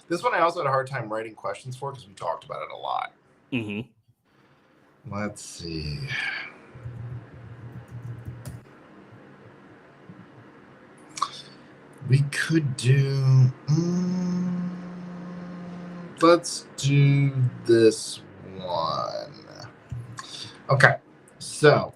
This one I also had a hard time writing questions for because we talked about it a lot. Mm-hmm. Let's see. We could do. Let's do this one. Okay, so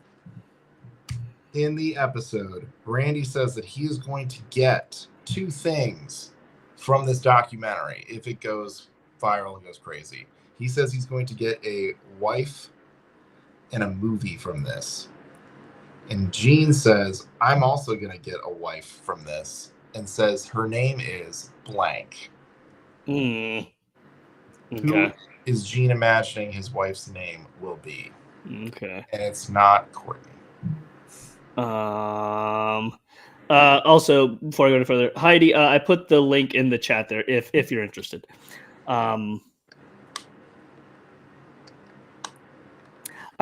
in the episode, Randy says that he is going to get 2 things from this documentary if it goes viral and goes crazy. He says he's going to get a wife and a movie from this. And Gene says, I'm also going to get a wife from this, and says her name is blank. Okay. Who is Gene imagining his wife's name will be? Okay. And it's not Courtney. Also, before I go any further, Heidi, I put the link in the chat there if you're interested. I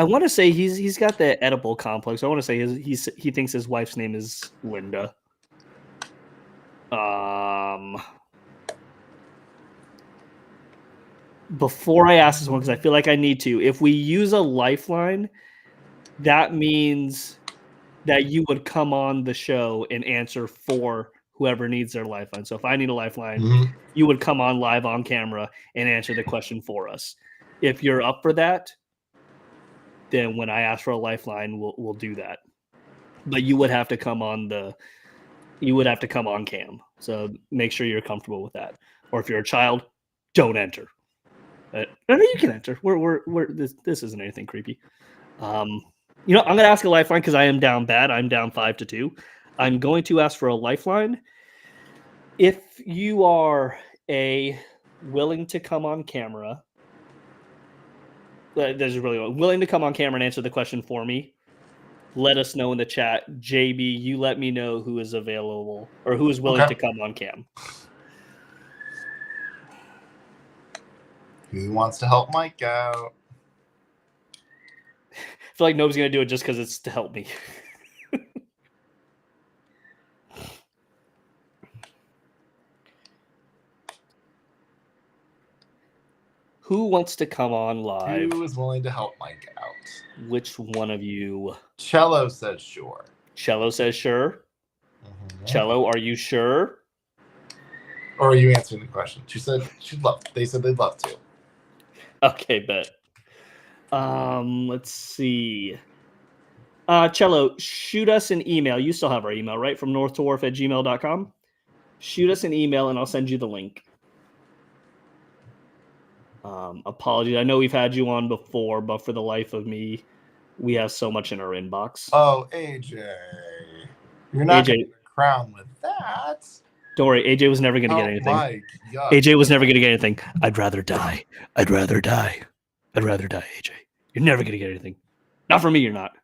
want to say he's got the edible complex. I want to say he thinks his wife's name is Linda. Before I ask this one, because I feel like I need to, if we use a lifeline, that means that you would come on the show and answer for whoever needs their lifeline. So if I need a lifeline, you would come on live on camera and answer the question for us. If you're up for that, then when I ask for a lifeline, we'll do that. But you would have to come on cam. So make sure you're comfortable with that. Or if you're a child, don't enter. No, you can enter. This isn't anything creepy. I'm going to ask a lifeline because I am down bad. I'm down 5-2. I'm going to ask for a lifeline. If you are willing to come on camera, there's really willing to come on camera and answer the question for me, let us know in the chat. JB, you let me know who is available or who is willing to come on cam. Who wants to help Mike out? I feel like nobody's going to do it just because it's to help me. Who wants to come on live? Who is willing to help Mike out? Which one of you? Cello says sure. Cello says sure. Mm-hmm. Cello, are you sure? Or are you answering the question? She said she'd love. They said they'd love to. Okay, bet. Let's see. Cello, shoot us an email. You still have our email, right? From northtowharf@gmail.com. Shoot us an email and I'll send you the link. Apologies. I know we've had you on before, but for the life of me, we have so much in our inbox. Oh, AJ. You're not getting the crown with that. Don't worry. AJ was never going to get anything. Mike, AJ was never going to get anything. I'd rather die. I'd rather die, AJ. You're never going to get anything. Not for me, you're not.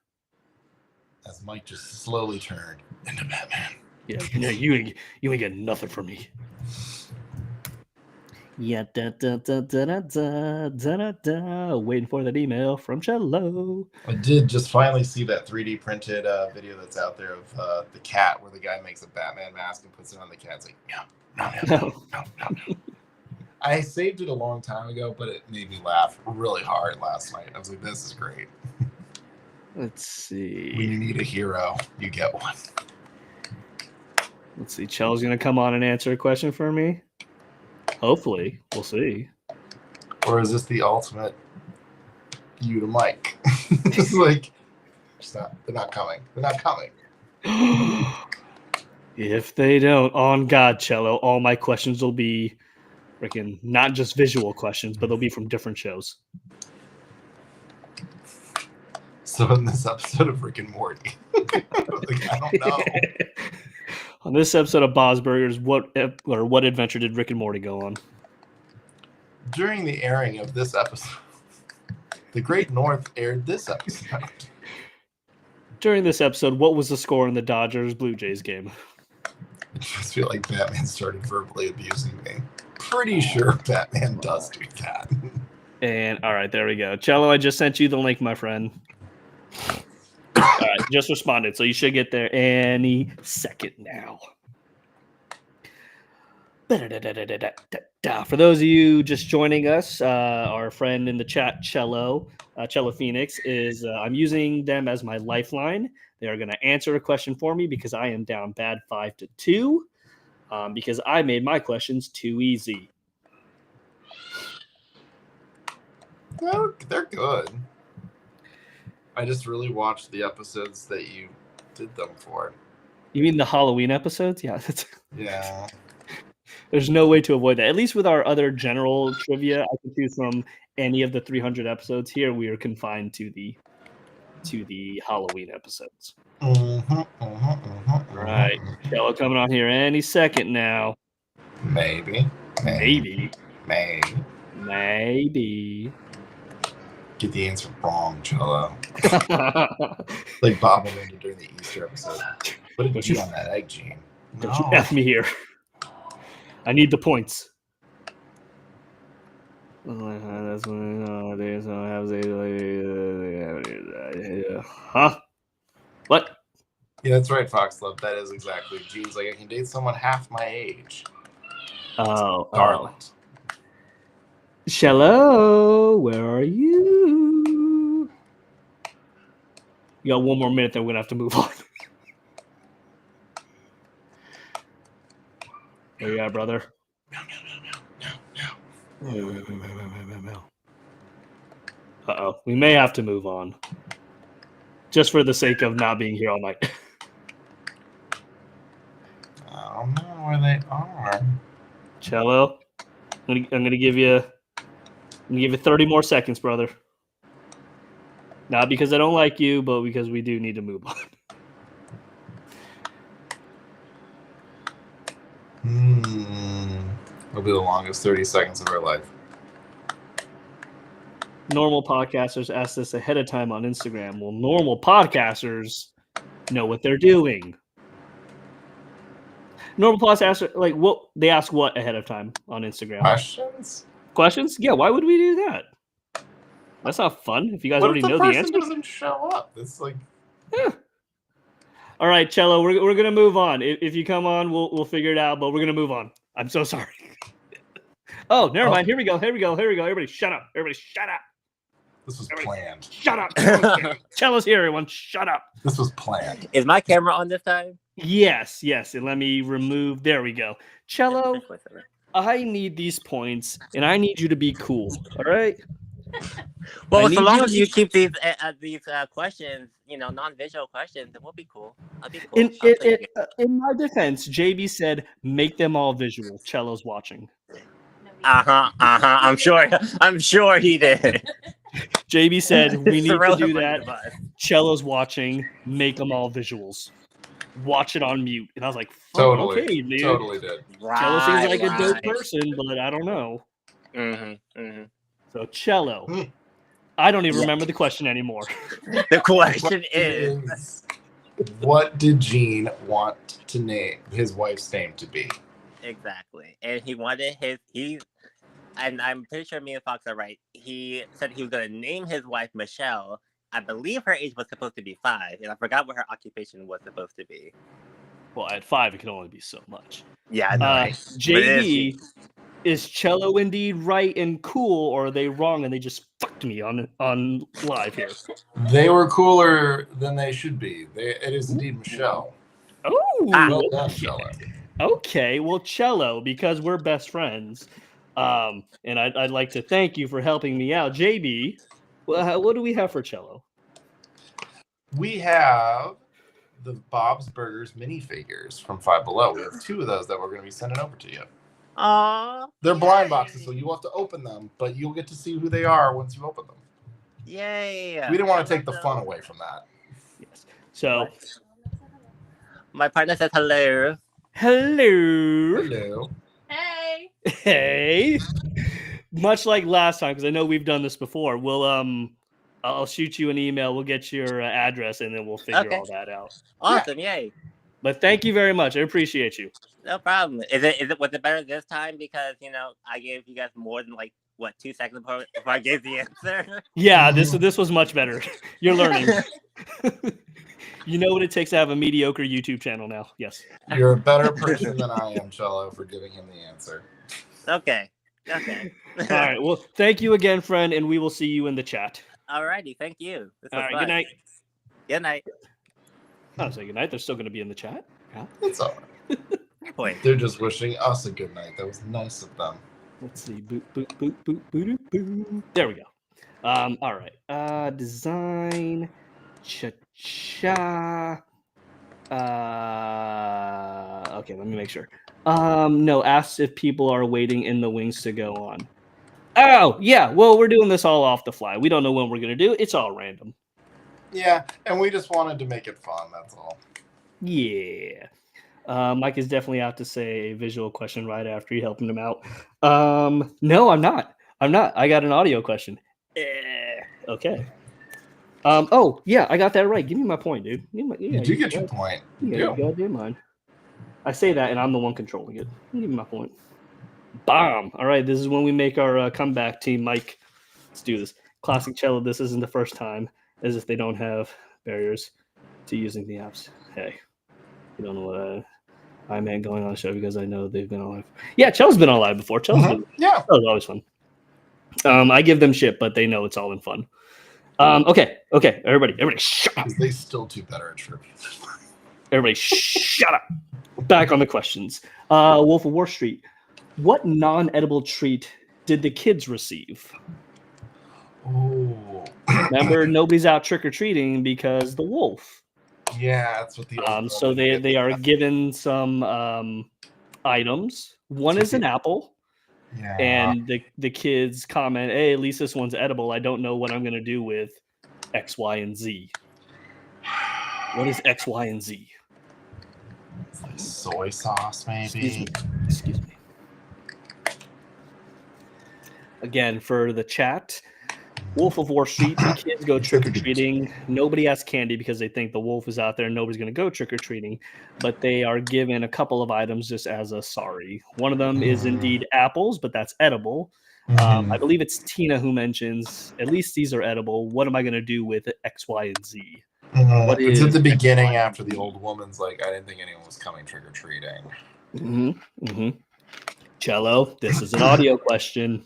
As Mike just slowly turned into Batman. Yeah, you ain't getting nothing from me. Yeah, waiting for that email from Cello. I did just finally see that 3D printed video that's out there of the cat, where the guy makes a Batman mask and puts it on the cat. It's like, no. I saved it a long time ago, but it made me laugh really hard last night. I was like, this is great. Let's see. When you need a hero, you get one. Let's see. Cello's going to come on and answer a question for me. Hopefully. We'll see. Or is this the ultimate you to Mike? Just like, they're not coming. They're not coming. If they don't, on God, Cello, all my questions will be freaking not just visual questions, but they'll be from different shows. So in this episode of Rick and Morty, like, I don't know. On this episode of Bob's Burgers, what adventure did Rick and Morty go on? During the airing of this episode, the Great North aired this episode. During this episode, what was the score in the Dodgers-Blue Jays game? I just feel like Batman started verbally abusing me. Pretty sure Batman does do that. And all right, there we go. Cello, I just sent you the link, my friend. All right, just responded, so you should get there any second now. For those of you just joining us, our friend in the chat, Cello Phoenix, is I'm using them as my lifeline. They are going to answer a question for me because I am down bad 5-2 because I made my questions too easy. They're good. I just really watched the episodes that you did them for. You mean the Halloween episodes? Yeah. Yeah. There's no way to avoid that. At least with our other general trivia, I can choose from any of the 300 episodes. Here, we are confined to the Halloween episodes. All right. Cello coming on here any second now. Maybe. Get the answer wrong, Cello. Like Bob and Linda during the Easter episode. What did you on that egg, Gene? Don't you F me here. I need the points. Huh? What? Yeah, that's right, Foxlove. That is exactly. Gene's like, I can date someone half my age. Oh, Garland. Cello, where are you? You got 1 more minute, then we're going to have to move on. Here you are, brother. No. Uh-oh. We may have to move on. Just for the sake of not being here all night. I don't know where they are. Cello, I'm gonna give you 30 more seconds, brother. Not because I don't like you, but because we do need to move on. It'll be the longest 30 seconds of our life. Normal podcasters ask this ahead of time on Instagram. Well, normal podcasters know what they're doing. Normal podcasters, like, what they ask what ahead of time on Instagram? Questions? Yeah, why would we do that? That's not fun. If you guys already know the answer, doesn't show up. It's like, yeah. All right, Cello, we're gonna move on. If you come on, we'll figure it out. But we're gonna move on. I'm so sorry. Oh, never mind. Here we go. Everybody, shut up. This was planned. Shut up. Cello's here, everyone. Shut up. This was planned. Is my camera on this time? Yes. And let me remove. There we go. Cello, I need these points, and I need you to be cool. All right. Well, so long as you keep these questions, non-visual questions, then we'll be cool. I'll be cool. In my defense, JB said, "Make them all visual." Cello's watching. I'm sure he did. JB said, "We need to do that." Cello's watching. Make them all visuals. Watch it on mute. And I was like, totally, okay, dude. Totally did. Cello seems like a dope person, but I don't know. So, Cello, I don't even remember the question anymore. The question is, what did Gene want to name his wife's name to be? Exactly. And he wanted and I'm pretty sure me and Fox are right. He said he was going to name his wife Michelle. I believe her age was supposed to be 5, and I forgot what her occupation was supposed to be. Well, at 5, it can only be so much. Yeah, I know, right? JB, is Cello indeed right and cool, or are they wrong and they just fucked me on live here? They were cooler than they should be. It is indeed Michelle. Oh, well done, Cello. Okay, well, Cello, because we're best friends, And I'd like to thank you for helping me out. JB, what do we have for Cello? We have the Bob's Burgers minifigures from Five Below. We have 2 of those that we're going to be sending over to you. Aww. They're blind boxes, so you will have to open them, but you'll get to see who they are once you open them. Yay! We didn't want to take the fun away from that. Yes. So, my partner says hello. Hello. Hello. Hey. Hey. Much like last time, because I know we've done this before. We'll I'll shoot you an email. We'll get your address, and then we'll figure all that out. Awesome! Yeah. Yay! But thank you very much. I appreciate you. No problem. Was it better this time because I gave you guys more than 2 seconds before I gave the answer? Yeah, this was much better. You're learning. You know what it takes to have a mediocre YouTube channel now. Yes. You're a better person than I am, Cello, for giving him the answer. Okay. All right. Well, thank you again, friend, and we will see you in the chat. Alrighty. Thank you. All right. Good night. Good night. I'll say good night. They're still going to be in the chat. Yeah. It's all right. Point. They're just wishing us a good night. That was nice of them. Let's see. Boop, boop, boop, boop, boop, boop. There we go. All right. Design. Cha-cha. Okay, let me make sure. No, asked if people are waiting in the wings to go on. Oh, yeah. Well, we're doing this all off the fly. We don't know when we're going to do it. It's all random. Yeah, and we just wanted to make it fun. That's all. Yeah. Mike is definitely out to say a visual question right after you helping him out. No, I'm not. I got an audio question. Okay. Oh, yeah, I got that right. Give me my point, dude. You do get your point. Yeah, you do mine. I say that, and I'm the one controlling it. Give me my point. Bomb. All right, this is when we make our comeback team. Mike, let's do this. Classic Cello, this isn't the first time, as if they don't have barriers to using the apps. Hey, you don't know what I'm going on the show because I know they've been on live. Yeah, Cello's been on live before. Cello's always fun. I give them shit, but they know it's all in fun. Okay, everybody, shut up. They still do better at trivia. Everybody, shut up. Back on the questions. Wolf of Wall Street. What non-edible treat did the kids receive? Oh, remember, nobody's out trick or treating because the wolf. Yeah, that's what the. So they are given some items. One is an apple. Yeah. And the kids comment, "Hey, at least this one's edible. I don't know what I'm going to do with X, Y, and Z." What is X, Y, and Z? Like soy sauce, maybe. Excuse me. Again, for the chat, Wolf of Wall Street, the kids go trick-or-treating. Nobody has candy because they think the wolf is out there and nobody's going to go trick-or-treating. But they are given a couple of items just as a sorry. One of them is indeed apples, but that's edible. I believe it's Tina who mentions, at least these are edible. What am I going to do with X, Y, and Z? It's at the beginning after the old woman's like, I didn't think anyone was coming trick-or-treating. Cello, this is an audio question.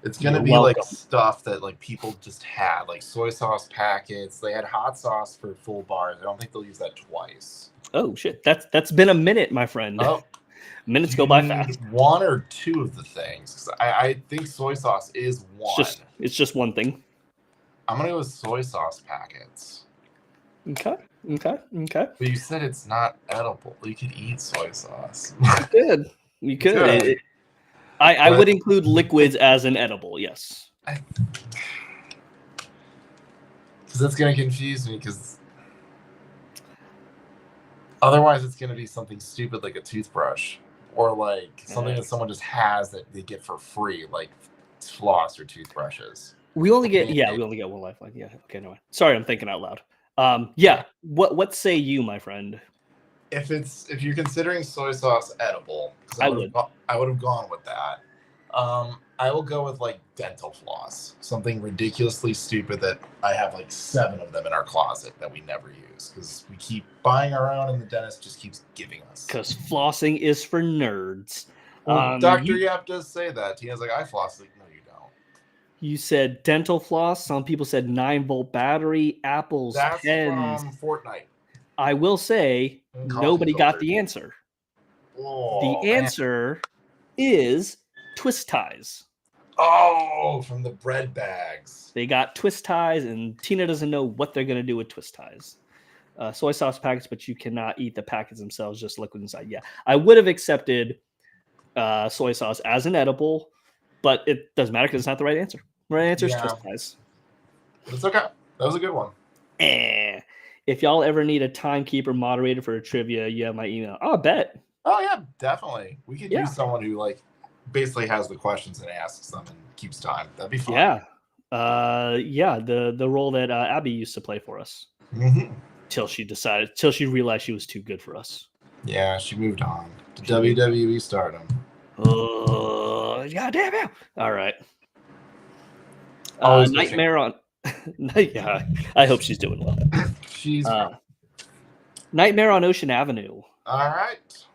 It's gonna be like stuff that like people just had, like soy sauce packets. They had hot sauce for full bars. I don't think they'll use that twice. Oh shit, that's been a minute, my friend. Oh, minutes go by fast. One or two of the things. I think soy sauce is one. It's just one thing. I'm gonna go with soy sauce packets. Okay. But you said it's not edible. You could eat soy sauce. You could. I would include liquids as an edible, yes. Because that's going to confuse me, because otherwise it's going to be something stupid like a toothbrush, or like something that someone just has that they get for free, like floss or toothbrushes. We only get one lifeline. Yeah, okay, no. Sorry, I'm thinking out loud. What say you, my friend? If you're considering soy sauce edible, I would have gone with that. I will go with like dental floss, something ridiculously stupid that I have like 7 of them in our closet that we never use because we keep buying our own and the dentist just keeps giving us. Because flossing is for nerds. Well, Dr. Yap does say that. He has like, I floss. Like, no, you don't. You said dental floss. Some people said 9-volt battery, apples, That's pens. From Fortnite. I will say nobody got the answer. Oh, the answer is twist ties. Oh, from the bread bags. They got twist ties, and Tina doesn't know what they're going to do with twist ties. Soy sauce packets, but you cannot eat the packets themselves, just liquid inside. Yeah, I would have accepted soy sauce as an edible, but it doesn't matter because it's not the right answer. The right answer is twist ties. It's okay. That was a good one. If y'all ever need a timekeeper moderator for a trivia, you have my email. Oh, I bet. Oh, yeah, definitely. We could use someone who, like, basically has the questions and asks them and keeps time. That'd be fun. Yeah. The role that Abby used to play for us. Mm-hmm. Till she realized she was too good for us. Yeah, she moved on to WWE Stardom. Oh, goddamn it! All right. Nightmare on. Yeah, I hope she's doing well. She's Nightmare on Ocean Avenue. All right.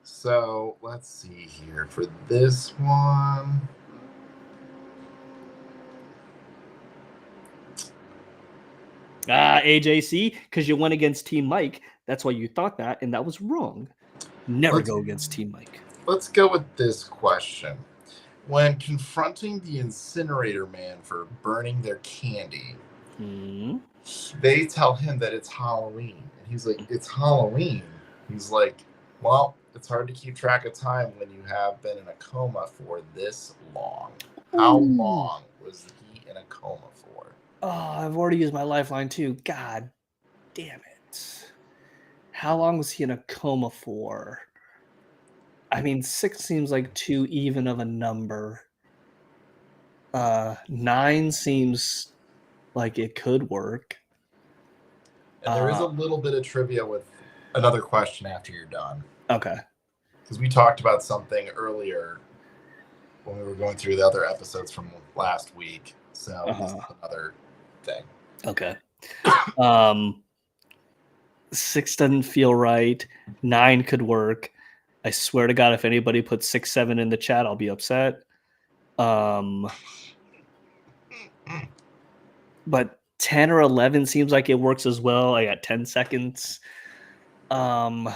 So let's see here for this one. AJC, because you went against Team Mike. That's why you thought that, and that was wrong. Never go against Team Mike. Let's go with this question. When confronting the incinerator man for burning their candy, they tell him that it's Halloween. And he's like, it's Halloween. He's like, well, it's hard to keep track of time when you have been in a coma for this long. How long was he in a coma for? Oh, I've already used my lifeline too. God damn it. How long was he in a coma for? I mean, 6 seems like too even of a number. 9 seems like it could work. And there is a little bit of trivia with another question after you're done. Okay. Because we talked about something earlier when we were going through the other episodes from last week. So this is another thing. Okay. 6 doesn't feel right. 9 could work. I swear to God, if anybody puts 6, 7 in the chat, I'll be upset. But 10 or 11 seems like it works as well. I got 10 seconds. You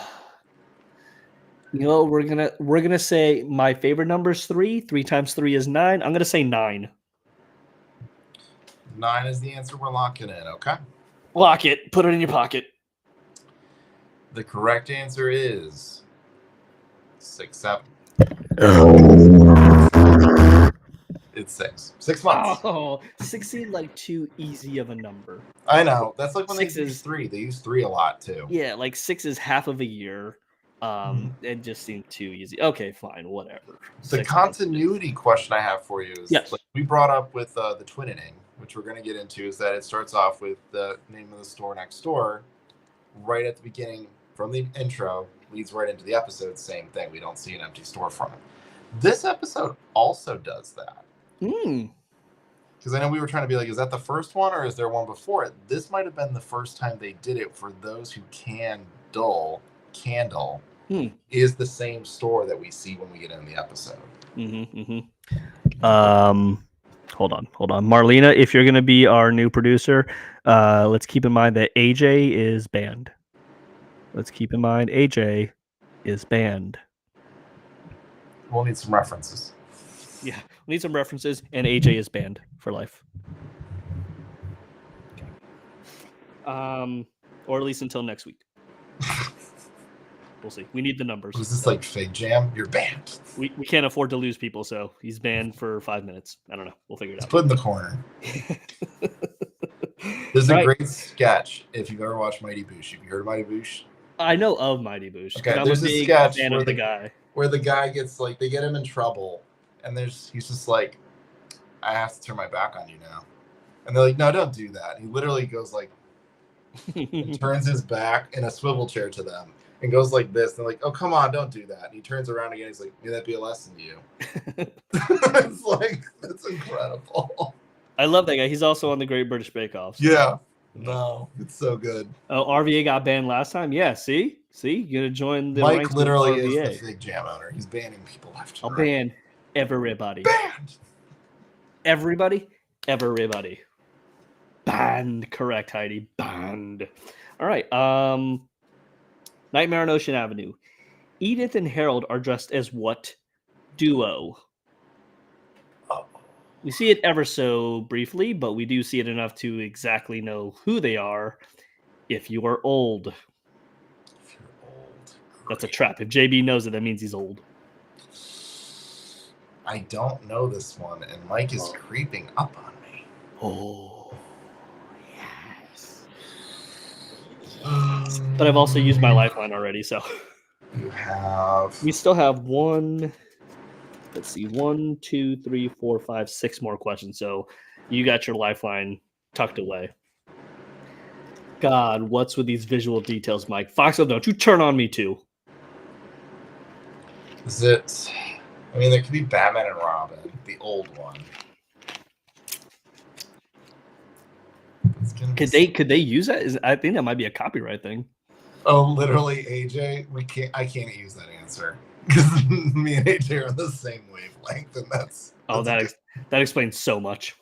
know, we're gonna say my favorite number is 3. 3 times 3 is 9. I'm gonna say 9. 9 is the answer. We're locking in. Okay. Lock it. Put it in your pocket. The correct answer is 6, 7. It's 6. 6 months. Oh, 6 seemed like too easy of a number. I know. That's like when 6 they use 3. They use 3 a lot too. Yeah, like 6 is half of a year. It just seemed too easy. Okay, fine, whatever. The continuity question I have for you is like we brought up with the twinning, which we're going to get into, is that it starts off with the name of the store next door right at the beginning from the intro, leads right into the episode. Same thing. We don't see an empty storefront. This episode also does that. Because I know we were trying to be like, is that the first one or is there one before it? This might have been the first time they did it. For those who Candle is the same store that we see when we get in the episode. Hold on. Marlena, if you're going to be our new producer, let's keep in mind that AJ is banned. We'll need some references. Yeah, we need some references, and AJ is banned for life. Okay. Or at least until next week. We'll see. We need the numbers. Is this like Fig Jam? You're banned. We can't afford to lose people, so he's banned for 5 minutes. I don't know. We'll figure it out. Put in the corner. This is a great sketch. If you've ever watched Mighty Boosh, have you heard of Mighty Boosh? I know of Mighty Boosh. Okay, there's a sketch where the guy gets like, they get him in trouble, and he's just like, I have to turn my back on you now. And they're like, no, don't do that. And he literally goes like, and turns his back in a swivel chair to them and goes like this. And they're like, oh, come on, don't do that. And he turns around again. He's like, may that be a lesson to you. It's like, that's incredible. I love that guy. He's also on the Great British Bake Off. So. Yeah. No, it's so good. Oh, RVA got banned last time? Yeah, see? You're going to join the Mike literally is the Fig Jam owner. He's banning people left and right. I'll ban everybody. Banned! Everybody? Banned. Correct, Heidi. Banned. All right. Nightmare on Ocean Avenue. Edith and Harold are dressed as what duo? Oh. We see it ever so briefly, but we do see it enough to exactly know who they are. If you are old. If you're old. That's a trap. If JB knows it, that means he's old. I don't know this one, and Mike is creeping up on me. Oh, yes. But I've also used my lifeline already, so. You have. We still have one. Let's see, 1, 2, 3, 4, 5, 6 more questions. So you got your lifeline tucked away. God, what's with these visual details, Mike? Foxville, don't you turn on me too. Is it? I mean, there could be Batman and Robin, the old one. Could they use that? I think that might be a copyright thing. Oh, literally, AJ, I can't use that answer because me and AJ are on the same wavelength, and that's that explains so much.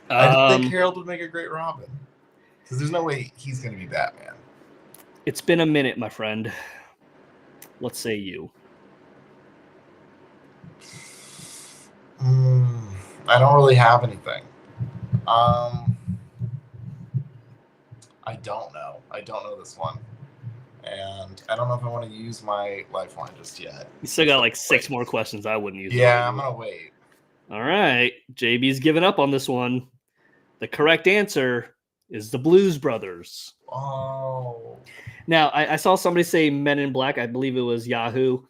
I think Harold would make a great Robin because there's no way he's going to be Batman. It's been a minute, my friend. Let's say you. I don't really have anything. I don't know. I don't know this one. And I don't know if I want to use my lifeline just yet. You still got like 6 more questions. I wouldn't use it. Yeah, I'm going to wait. All right. JB's giving up on this one. The correct answer is the Blues Brothers. Oh. Now, I saw somebody say Men in Black. I believe it was Yahoo.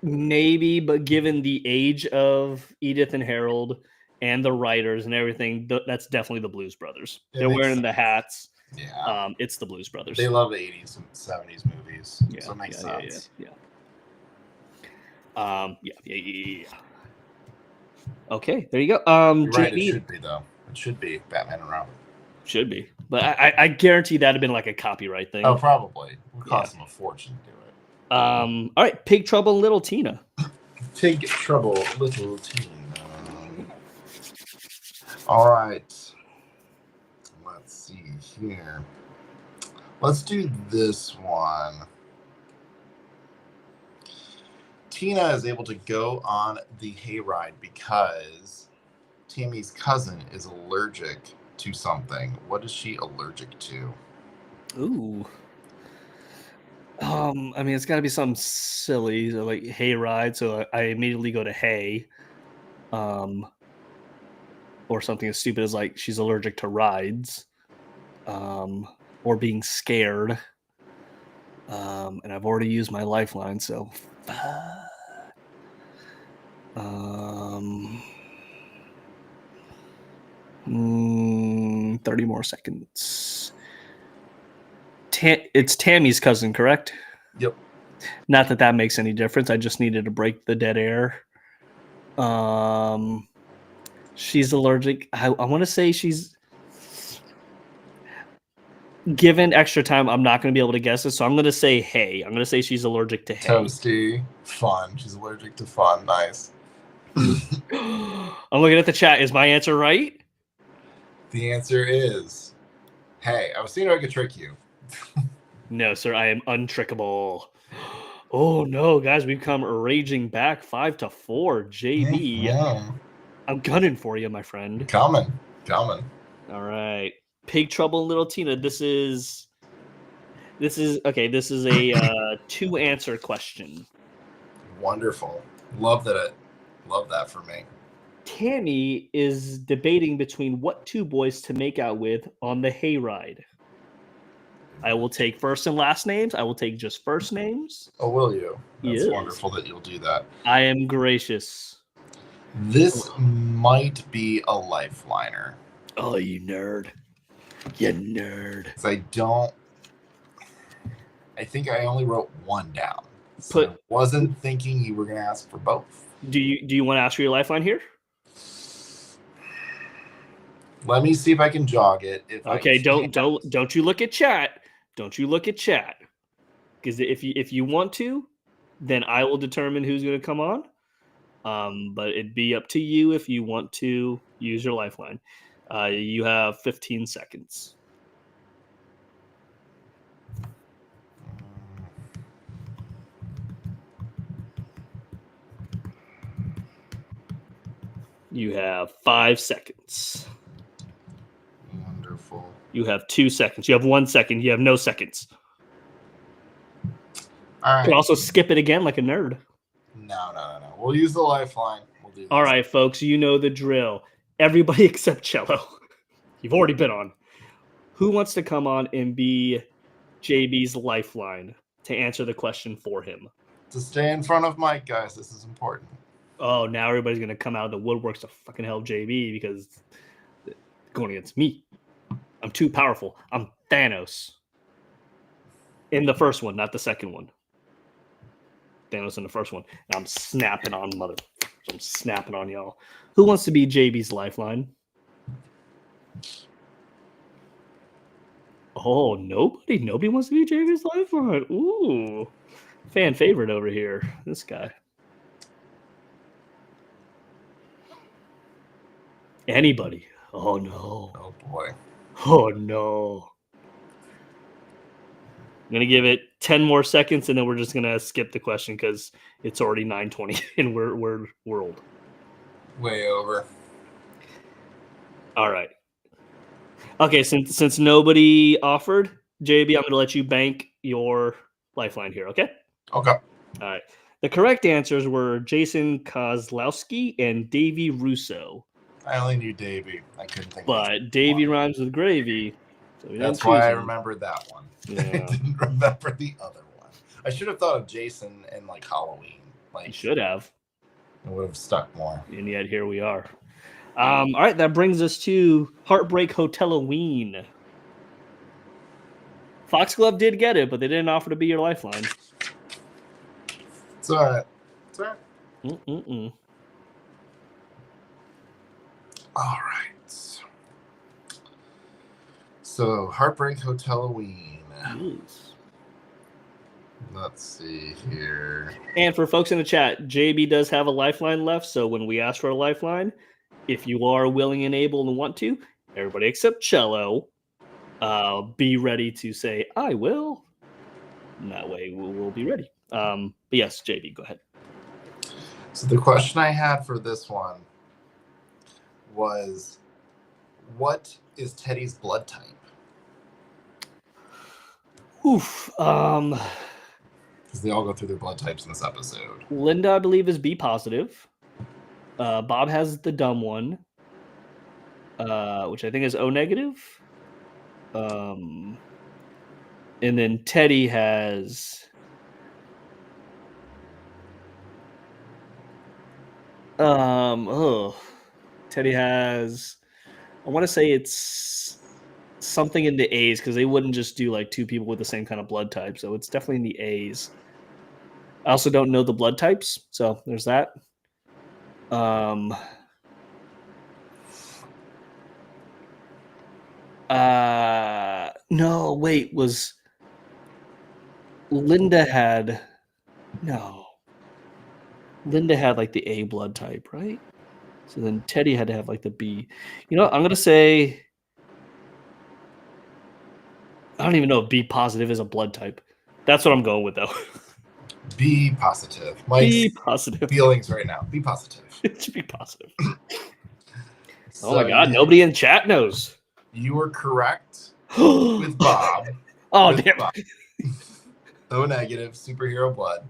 Maybe, but given the age of Edith and Harold and the writers and everything, that's definitely the Blues Brothers. They're wearing the hats. Yeah. It's the Blues Brothers. They love 80s and 70s movies. Yeah, so it makes sense. Yeah. Okay, there you go. You're right, it should be, though. It should be Batman and Robin. Should be. But I guarantee that'd have been like a copyright thing. Oh, probably. It would cost them a fortune to do it. All right, Pig Trouble and Little Tina. Pig Trouble, Little Tina. All right. Let's see here. Let's do this one. Tina is able to go on the hayride because Tammy's cousin is allergic to something. What is she allergic to? Ooh. I mean, it's got to be something silly, so like hayride. So I immediately go to hay. Or something as stupid as like she's allergic to rides, or being scared. And I've already used my lifeline, so 30 more seconds. It's Tammy's cousin, correct? Yep. Not that makes any difference. I just needed to break the dead air. She's allergic. I want to say she's given extra time. I'm not going to be able to guess it, so I'm going to say hay. I'm going to say she's allergic to hay. Toasty. Fun. She's allergic to fun. Nice. I'm looking at the chat. Is my answer right? The answer is hay. I was seeing if I could trick you. No, sir. I am untrickable. Oh, no, guys. We've come raging back 5-4. JB. Yeah. I'm gunning for you, my friend. Coming. All right. Pig Trouble and Little Tina. This is okay. This is a 2-answer question. Wonderful. Love that for me. Tammy is debating between what 2 boys to make out with on the hayride. I will take first and last names. I will take just first names. Oh, will you? That's yes. Wonderful that you'll do that. I am gracious. This might be a lifeliner. Oh, you nerd. You nerd. I think I only wrote one down. So I wasn't thinking you were going to ask for both. Do you want to ask for your lifeline here? Let me see if I can jog it. Okay, don't you look at chat. Don't you look at chat. Because if you want to, then I will determine who's going to come on. But it'd be up to you if you want to use your lifeline. You have 15 seconds. You have 5 seconds. Wonderful. You have 2 seconds. You have 1 second. You have no seconds. All right. You can also skip it again like a nerd. No. We'll use the lifeline. We'll do this. All right, folks. You know the drill. Everybody except Cello. You've already been on. Who wants to come on and be JB's lifeline to answer the question for him? To stay in front of Mike, guys. This is important. Oh, now everybody's going to come out of the woodworks to fucking help JB because going against me. I'm too powerful. I'm Thanos. In the first one, not the second one. Thanos in the first one. And I'm snapping on I'm snapping on y'all. Who wants to be JB's lifeline? Oh, nobody. Nobody wants to be JB's lifeline. Ooh. Fan favorite over here. This guy. Anybody. Oh, no. Oh, boy. Oh, no. I'm going to give it 10 more seconds, and then we're just going to skip the question because it's already 9:20, and we're old. Way over. All right. Okay, since nobody offered, JB, I'm going to let you bank your lifeline here, okay? Okay. All right. The correct answers were Jason Kozlowski and Davey Russo. I only knew Davey. I couldn't think. But Davey rhymes with gravy. So that's why I remembered that one. Yeah. I didn't remember the other one. I should have thought of Jason and like Halloween. Like you should have. It would have stuck more. And yet here we are. All right, that brings us to Heartbreak Hotel-Halloween. Foxglove did get it, but they didn't offer to be your lifeline. It's all right. It's all right. All right. So, Heartbreak Hotel-Halloween. Yes. Let's see here. And for folks in the chat, JB does have a lifeline left, so when we ask for a lifeline, if you are willing and able and want to, everybody except Cello, be ready to say, I will. And that way we'll be ready. But yes, JB, go ahead. So the question I had for this one was, what is Teddy's blood type? Oof. Because they all go through their blood types in this episode. Linda, I believe, is B positive. Bob has the dumb one, which I think is O negative. And then Teddy has Teddy has, I want to say it's something in the A's because they wouldn't just do like two people with the same kind of blood type, so it's definitely in the A's. I also don't know the blood types, so there's that. No, wait, was Linda had like the A blood type, right? So then Teddy had to have like the B. You know, I'm gonna say I don't even know if B positive is a blood type. That's what I'm going with though. B positive. Mike's B positive. feelings right now. B positive. It should be positive. So, oh my god, nobody in chat knows. You were correct with Bob. Oh, with damn. Bob. O negative, superhero blood.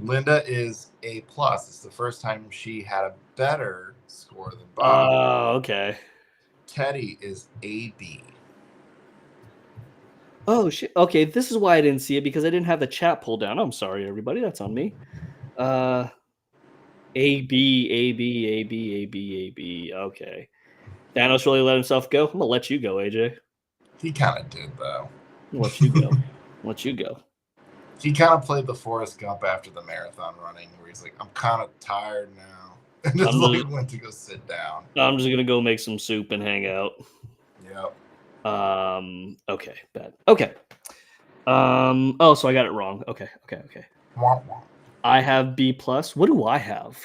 Linda is A plus. It's the first time she had a better score than Bob. Oh, okay. Teddy is AB. Oh shit. Okay, this is why I didn't see it because I didn't have the chat pulled down. I'm sorry, everybody. That's on me. A B, A B, A B, A B, A B. Okay. Thanos really let himself go. I'm gonna let you go, AJ. He kind of did though. I'll let you go. Let you go. He kind of played the Forrest Gump after the marathon running, where he's like, "I'm kind of tired now," and just like went to go sit down. I'm just gonna go make some soup and hang out. Yep. Okay, bad. Okay. Oh, so I got it wrong. Okay. Womp womp. I have B plus. What do I have?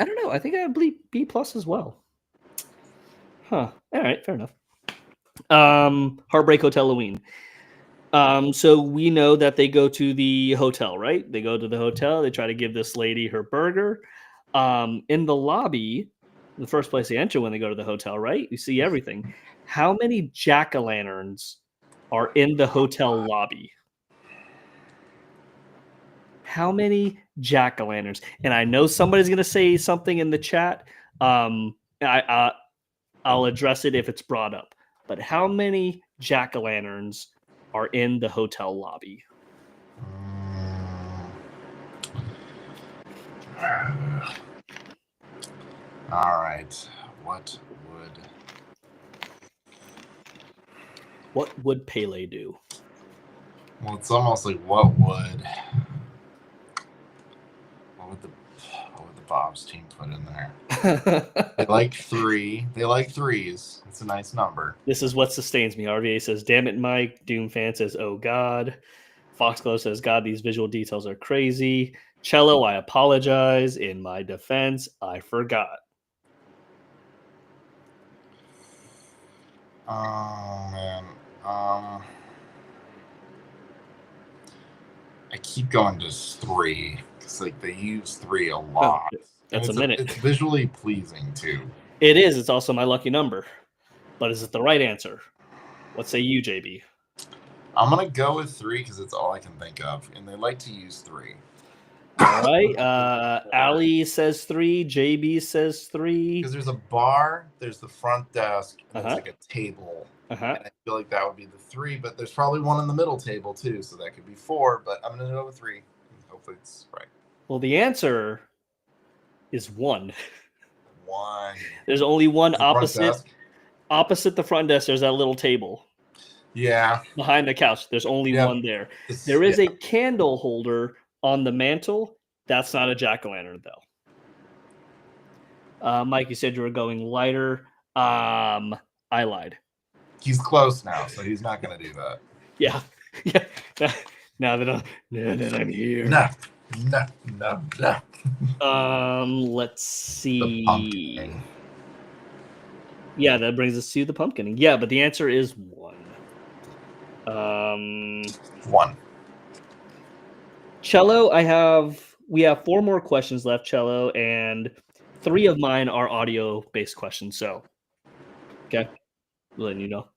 I don't know. I think I have B plus as well. Huh. All right, fair enough. Heartbreak Hotel-Halloween. So we know that they go to the hotel, right? They go to the hotel. They try to give this lady her burger. In the lobby, the first place they enter when they go to the hotel, right? You see everything. How many jack-o'-lanterns are in the hotel lobby? How many jack-o'-lanterns? And I know somebody's gonna say something in the chat. I'll address it if it's brought up. But how many jack-o'-lanterns are in the hotel lobby? All right. What would Pele do? Well, it's almost like what would the Bob's team put in there? They like 3. They like 3s. It's a nice number. This is what sustains me. RVA says, "Damn it, Mike." Doom fan says, "Oh God." Foxglow says, "God, these visual details are crazy." Cello, I apologize. In my defense, I forgot. Oh man. I keep going to 3 because like they use 3 a lot. That's a minute. It's visually pleasing too. It is. It's also my lucky number. But is it the right answer? What say you, JB? I'm gonna go with 3 because it's all I can think of, and they like to use 3. All right. Ali says 3. JB says 3. Because there's a bar, there's the front desk, and there's like a table. And I feel like that would be the 3, but there's probably one in the middle table too, so that could be 4. But I'm gonna go with 3. Hopefully it's right. Well, the answer is 1. 1. There's only one opposite the front desk. There's that little table. Yeah. Behind the couch. There's only one there. There is a candle holder on the mantle. That's not a jack-o'-lantern, though. Mike, you said you were going lighter. I lied. He's close now, so he's not going to do that. Yeah. Now that I'm here. No. Let's see. Yeah, that brings us to the pumpkining. Yeah, but the answer is 1. 1. Cello, we have 4 more questions left, Cello, and 3 of mine are audio-based questions. So, okay, letting you know.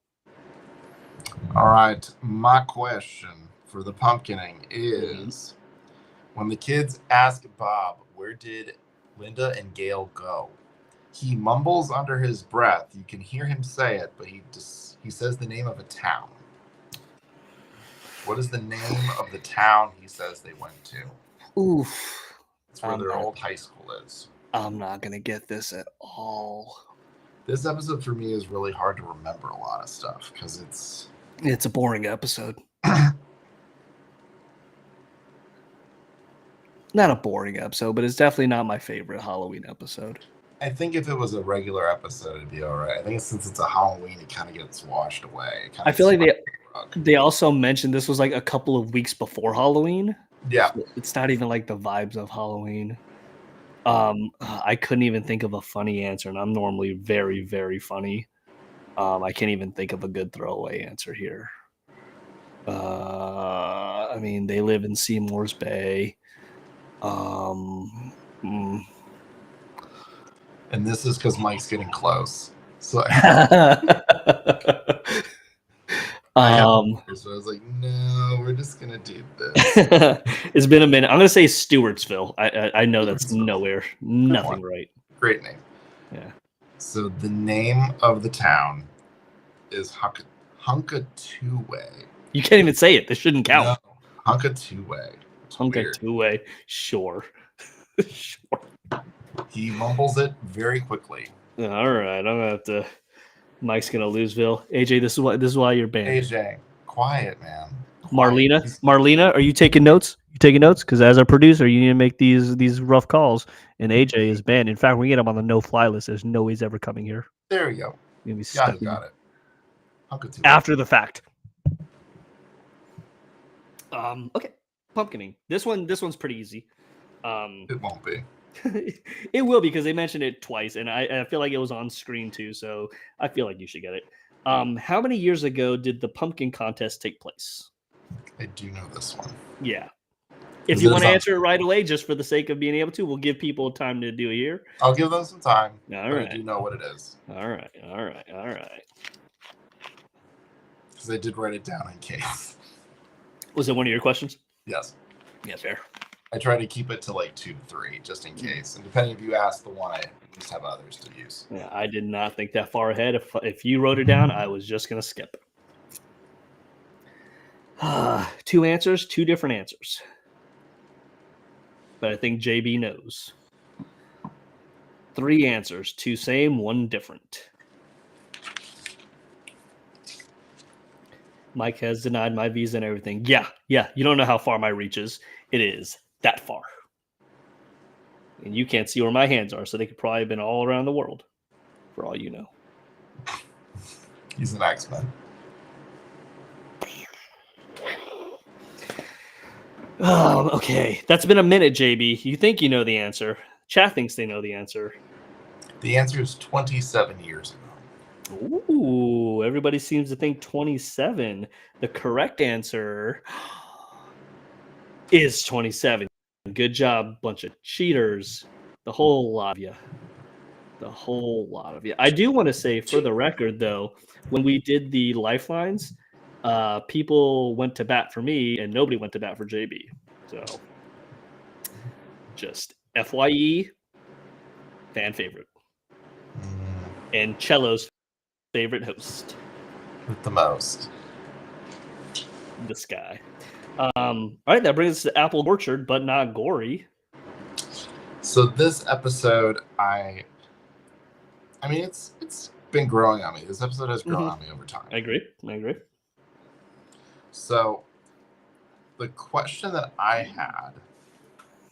All right, my question for the pumpkining is: when the kids ask Bob, "Where did Linda and Gail go?" he mumbles under his breath. You can hear him say it, but he says the name of a town. What is the name of the town he says they went to? Oof. It's where their old high school is. I'm not going to get this at all. This episode for me is really hard to remember a lot of stuff because it's a boring episode. Not a boring episode, but it's definitely not my favorite Halloween episode. I think if it was a regular episode, it'd be all right. I think since it's a Halloween, it kind of gets washed away. I feel like they also mentioned this was like a couple of weeks before Halloween. Yeah. So it's not even like the vibes of Halloween. I couldn't even think of a funny answer, and I'm normally very, very funny. I can't even think of a good throwaway answer here. I mean, they live in Seymour's Bay. And this is because Mike's getting close. So so I was like, no, we're just gonna do this. It's been a minute. I'm gonna say Stewartsville. I know that's nothing right. Great name. Yeah. So the name of the town is Hunkatuway. You can't even say it. This shouldn't count. No, Hunkatuway. Hunkatuway. Sure. Sure. He mumbles it very quickly. All right, I'm gonna have to. Mike's gonna looseville. AJ, this is why you're banned. AJ, quiet, man. Quiet. Marlena, are you taking notes? You taking notes? Because as a producer, you need to make these rough calls. And AJ is banned. In fact, we get him on the no-fly list. There's no way he's ever coming here. There you go. Got it. After the fact. Okay, pumpkining. This one's pretty easy. It won't be. It will, because they mentioned it twice, and I feel like it was on screen too, so I feel like you should get it. How many years ago did the pumpkin contest take place? I do know this one. Yeah. If you want to answer it right away, just for the sake of being able to, we'll give people time to do it here. I'll give them some time. All right. I do know what it is. All right. Because I did write it down in case. Was it one of your questions? Yes. Yeah, fair. I try to keep it to like 2 to 3, just in case. And depending if you ask the one, I just have others to use. Yeah, I did not think that far ahead. If you wrote it down, I was just going to skip it. 2 answers, 2 different answers. But I think JB knows. 3 answers, 2 same, 1 different. Mike has denied my visa and everything. Yeah. You don't know how far my reach is. It is that far. And you can't see where my hands are, so they could probably have been all around the world, for all you know. He's an X-Men. Okay. That's been a minute, JB. You think you know the answer. Chat thinks they know the answer. The answer is 27 years ago. Ooh, everybody seems to think 27. The correct answer is 27. Good job, bunch of cheaters. The whole lot of you. I do want to say, for the record, though, when we did the lifelines, people went to bat for me and nobody went to bat for JB. So, just FYE, fan favorite. And Cello's favorite host. With the most. This guy. All right, that brings us to Apple Orchard, but not gory. So this episode, I mean, it's been growing on me. This episode has grown on me over time. I agree. So the question that I had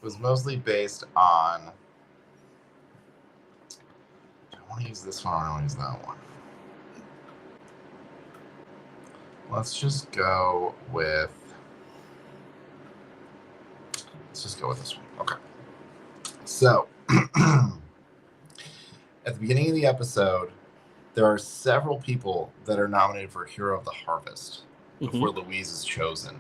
was mostly based on, do I want to use this one or I want to use that one? Let's just go with this one. Okay. So at the beginning of the episode, there are several people that are nominated for Hero of the Harvest before Louise is chosen.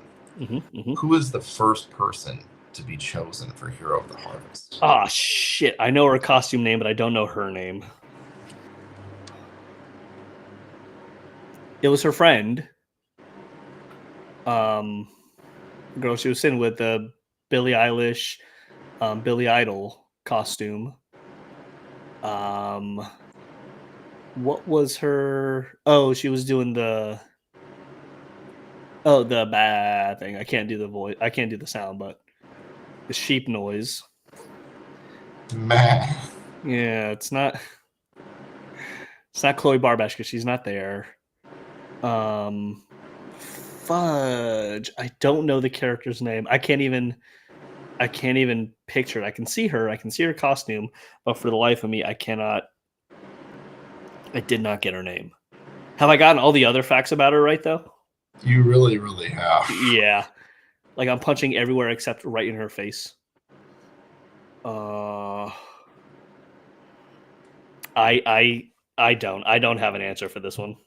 Who is the first person to be chosen for Hero of the Harvest? Ah, shit. I know her costume name, but I don't know her name. It was her friend. Girl she was in with the Billie Eilish, Billy Idol costume. What was her? Oh, she was doing the bad thing. I can't do the voice. I can't do the sound, but the sheep noise. Man. Yeah, it's not Chloe Barbash because she's not there. Fudge. I don't know the character's name. I can't even picture it. I can see her costume, but for the life of me, I did not get her name. Have I gotten all the other facts about her right, though? You really, really have. Yeah. Like, I'm punching everywhere except right in her face. I don't have an answer for this one.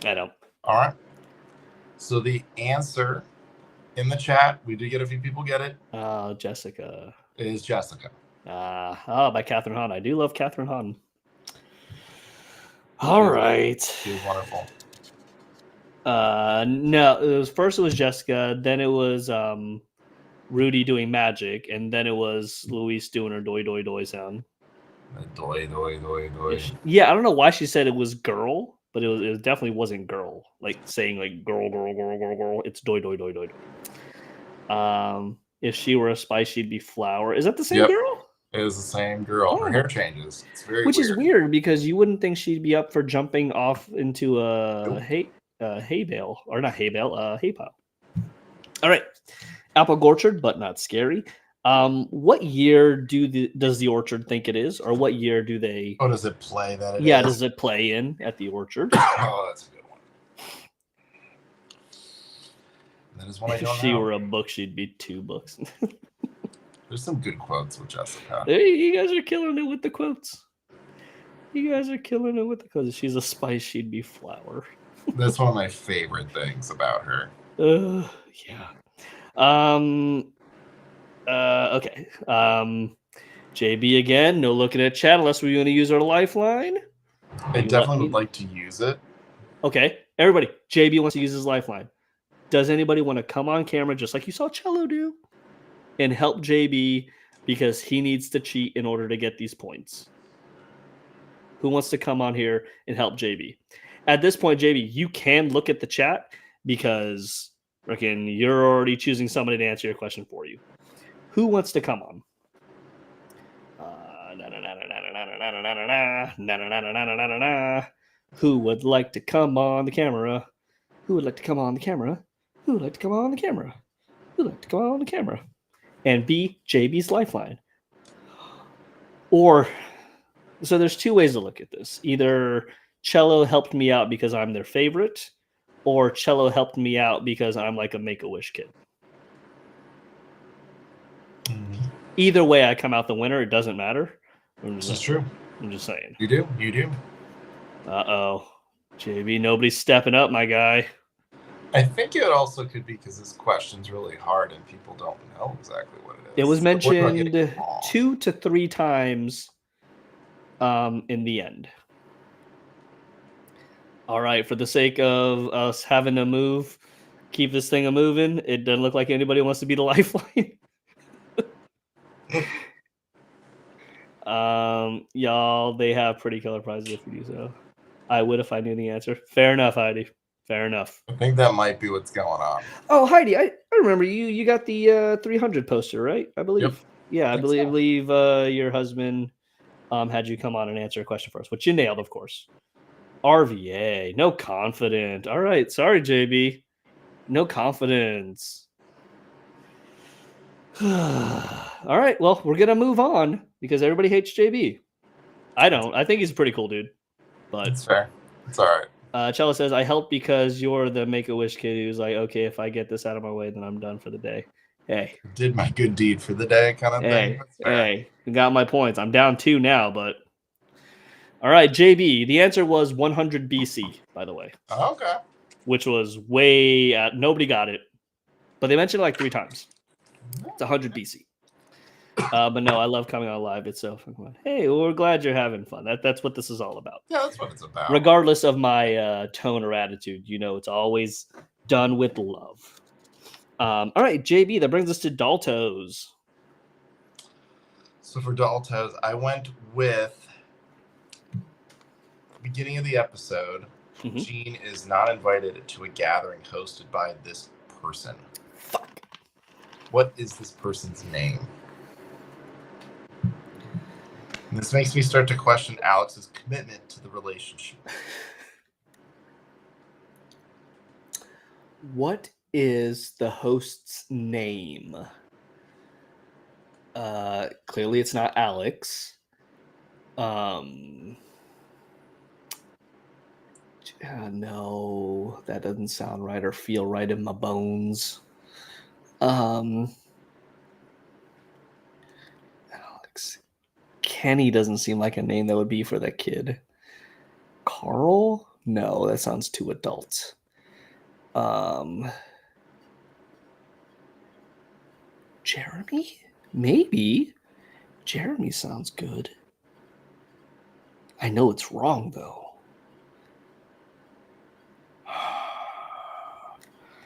I don't. All right. So the answer in the chat, we did get a few people get it. Jessica. It is Jessica. By Catherine Hahn. I do love Catherine Hahn. All right. She was wonderful. No, it was Jessica, then it was Rudy doing magic, and then it was Louise doing her doi doi doi sound. Doi doi doi doi. Yeah, I don't know why she said it was girl, but it definitely wasn't girl. Like saying like girl. It's doi doi doi doi. If she were a spice, she'd be flower. Is that the same girl? It is the same girl. Her hair changes. It's very Which weird. is weird because you wouldn't think she'd be up for jumping off into a hay bale. Or not hay bale, hay pile. All right. Apple Orchard, but not scary. What year does the Orchard think it is? Or what year do they... Oh, does it play that it Yeah, is? does it play in at the Orchard? Oh, that's a good one. That is one I don't know. If she were a book, she'd be 2 books. There's some good quotes with Jessica. Hey, you guys are killing it with the quotes. She's a spice, she'd be flour. That's one of my favorite things about her. Yeah. Okay. JB again. No looking at chat unless we're going to use our lifeline. I definitely would like to use it. Okay, everybody. JB wants to use his lifeline. Does anybody want to come on camera just like you saw Cello do and help JB because he needs to cheat in order to get these points? Who wants to come on here and help JB? At this point, JB, you can look at the chat because you're already choosing somebody to answer your question for you. Who wants to come on? Who would like to come on the camera? Who would like to come on the camera? Who would like to come on the camera? Who would like to come on the camera? And be JB's lifeline. Or, so there's two ways to look at this. Either Cello helped me out because I'm their favorite, or Cello helped me out because I'm like a Make-A-Wish kid. Either way, I come out the winner. It doesn't matter. This is true. I'm just saying. You do. You do. Uh-oh. JB, nobody's stepping up, my guy. I think it also could be because this question's really hard and people don't know exactly what it is. It was mentioned 2 to 3 times in the end. All right, for the sake of us having to move, keep this thing a-moving, it doesn't look like anybody wants to be the lifeline. Y'all, they have pretty color prizes if you do so. I would if I knew the answer. Fair enough, Heidi. Fair enough. I think that might be what's going on. Oh, Heidi, I remember you got the 300 poster, right? I believe. Yep. Yeah, I believe your husband had you come on and answer a question for us, which you nailed, of course. RVA, no confident. All right, sorry, JB. No confidence. All right, well, we're gonna move on because everybody hates JB. I don't. I think he's a pretty cool dude. But it's fair. It's all right. Cello says, I help because you're the Make-A-Wish kid who's like, okay, if I get this out of my way, then I'm done for the day. Hey. Did my good deed for the day kind of thing. Hey, you got my points. I'm down 2 now, but... All right, JB, the answer was 100 BC, by the way. Okay. Which was way... nobody got it. But they mentioned it like 3 times. It's 100 BC. But no, I love coming on live. It's so fun. Hey, well, we're glad you're having fun. That's what this is all about. Yeah, that's what it's about. Regardless of my tone or attitude, it's always done with love. All right, JB, that brings us to Daltos. So for Daltos, I went with the beginning of the episode. Mm-hmm. Gene is not invited to a gathering hosted by this person. Fuck. What is this person's name? And this makes me start to question Alex's commitment to the relationship. What is the host's name? Clearly it's not Alex. No, that doesn't sound right or feel right in my bones. Alex. Kenny doesn't seem like a name that would be for that kid. Carl? No, that sounds too adult. Jeremy? Maybe. Jeremy sounds good. I know it's wrong, though.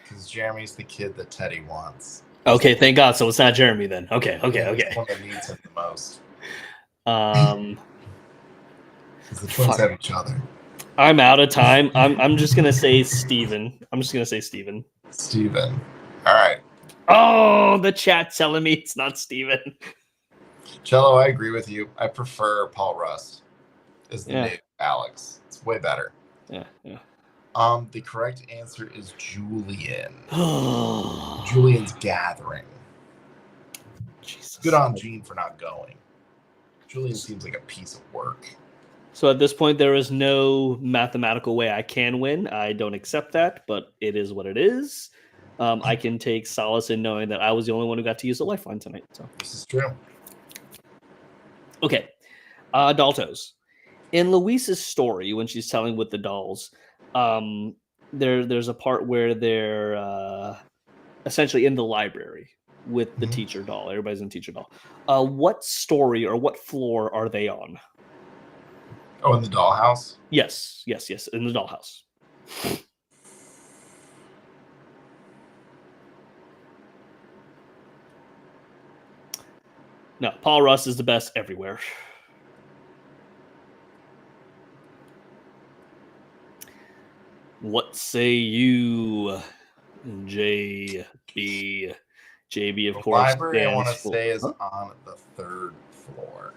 Because Jeremy's the kid that Teddy wants. Okay, thank God. So it's not Jeremy then. Okay. He's the one that needs him the most. Because the twins have each other. I'm out of time. I'm just gonna say Steven. Steven. All right. Oh, the chat's telling me it's not Steven. Cello, I agree with you. I prefer Paul Rust as the name Alex. It's way better. Yeah. The correct answer is Julian. Julian's gathering. Jesus. Good on Gene for not going. Julian seems like a piece of work. So at this point, there is no mathematical way I can win. I don't accept that, but it is what it is. I can take solace in knowing that I was the only one who got to use the lifeline tonight. So this is true. Okay. Daltos. In Luisa's story, when she's telling with the dolls, there's a part where they're essentially in the library with the teacher doll. Everybody's in teacher doll. What story or what floor are they on? Oh, in the dollhouse? Yes, in the dollhouse. No, Paul Russ is the best everywhere. What say you, JB? JB, of The course. Library, I want to say, is on the 3rd floor.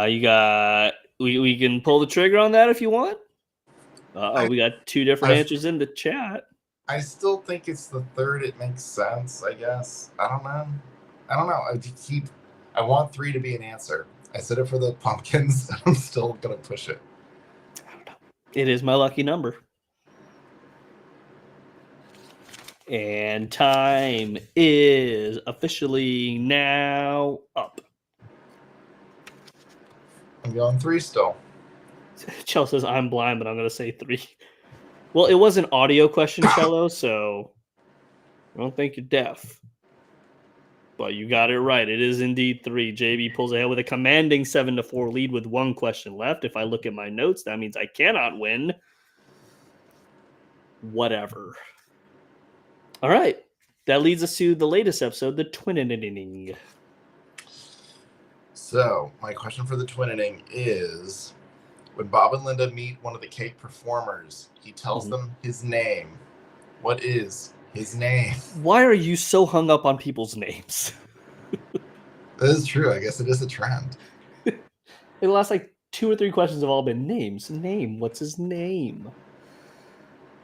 You got. We can pull the trigger on that if you want. We got 2 different answers in the chat. I still think it's the 3rd. It makes sense, I guess. I don't know. I want 3 to be an answer. I said it for the pumpkins. I'm still gonna push it. I don't know. It is my lucky number. And time is officially now up. I'm going 3 still. Chell says I'm blind, but I'm going to say 3. Well, it was an audio question, Cello, so I don't think you're deaf. But you got it right. It is indeed 3. JB pulls ahead with a commanding 7-4 lead with 1 question left. If I look at my notes, that means I cannot win. Whatever. All right. That leads us to the latest episode, the Twinning. So, my question for the Twinning is, when Bob and Linda meet one of the cake performers, he tells them his name. What is his name? Why are you so hung up on people's names? That is true. I guess it is a trend. The last 2 or 3 questions have all been names. Name. What's his name?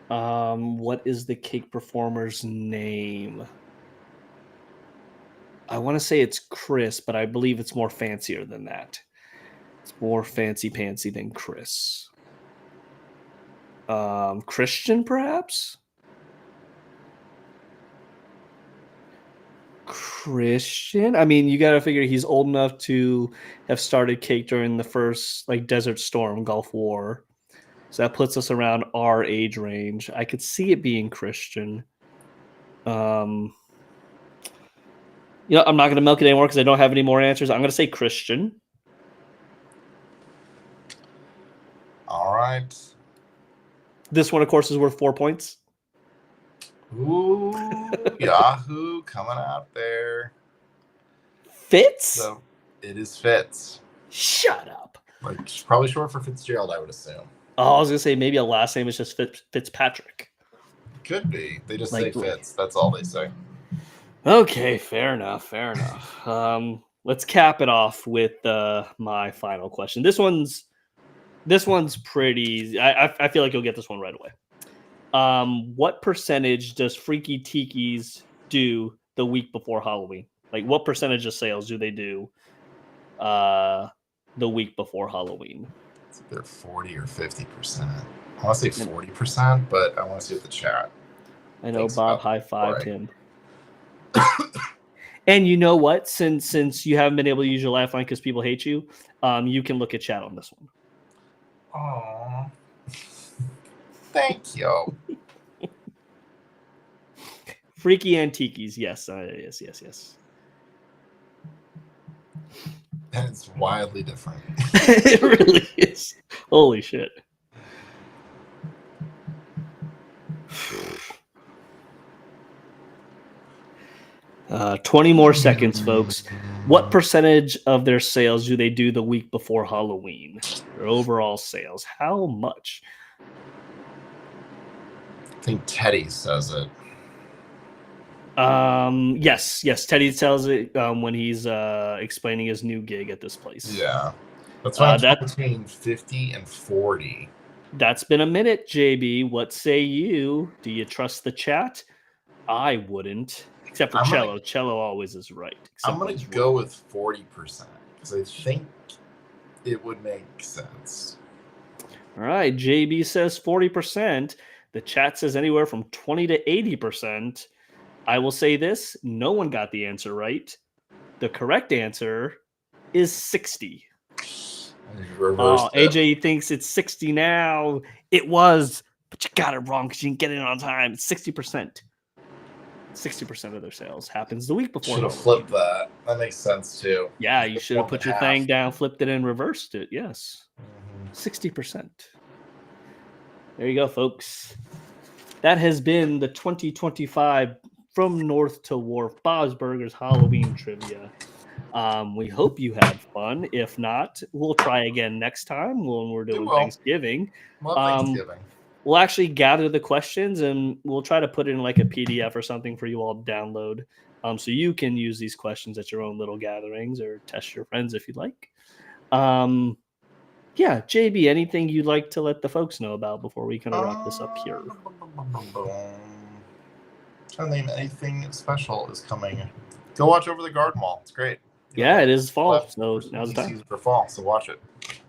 What is the cake performer's name? I want to say it's Chris, but I believe it's more fancier than that. It's more fancy-pantsy than Chris. Christian, perhaps? Christian? I mean, you got to figure he's old enough to have started cake during the first Desert Storm, Gulf War. So that puts us around our age range. I could see it being Christian. I'm not going to milk it anymore because I don't have any more answers. I'm going to say Christian. All right. This one, of course, is worth 4 points. Ooh, Yahoo coming out there. Fitz? So it is Fitz. Shut up. Probably short for Fitzgerald, I would assume. Oh, I was going to say maybe a last name is just Fitzpatrick. Could be. They just say Fitz. That's all they say. Okay, fair enough. Let's cap it off with my final question. This one's pretty easy. I feel like you'll get this one right away. What percentage does Freaky Tiki's do the week before Halloween? What percentage of sales do they do the week before Halloween? It's either 40 or 50%. I want to say 40%, but I want to see what the chat. I know Bob high-fived him. And you know what? Since you haven't been able to use your lifeline because people hate you, you can look at chat on this one. Aww. Thank you. Freaky Antiques, yes. Yes. And it's wildly different. It really is. Holy shit. Uh, 20 more seconds, folks. What percentage of their sales do they do the week before Halloween? Their overall sales. How much? I think Teddy says it. Yes. Teddy tells it when he's explaining his new gig at this place. Yeah. That's why I'm between 50 and 40. That's been a minute, JB. What say you? Do you trust the chat? I wouldn't. Except for Cello. Cello always is right. I'm going to go with 40% because I think it would make sense. All right. JB says 40%. The chat says anywhere from 20 to 80%. I will say this. No one got the answer right. The correct answer is 60. Oh, AJ thinks it's 60 now. It was, but you got it wrong because you didn't get it on time. It's 60%. 60% of their sales happens the week before. Should have flipped that. That makes sense too. Yeah, you should have put your thing down, flipped it, and reversed it. Yes. 60%. There you go, folks. That has been the 2025 From North to Wharf Bob's Burgers Halloween trivia. We hope you had fun. If not, we'll try again next time when we're doing Thanksgiving. Thanksgiving. We'll actually gather the questions and we'll try to put it in like a PDF or something for you all to download. So you can use these questions at your own little gatherings or test your friends if you'd like. Yeah, JB, anything you'd like to let the folks know about before we kind of wrap this up here? Trying to name anything special is coming. Go watch Over the Garden Wall. It's great. Yeah, it is fall, so now's the time. For fall, so watch it.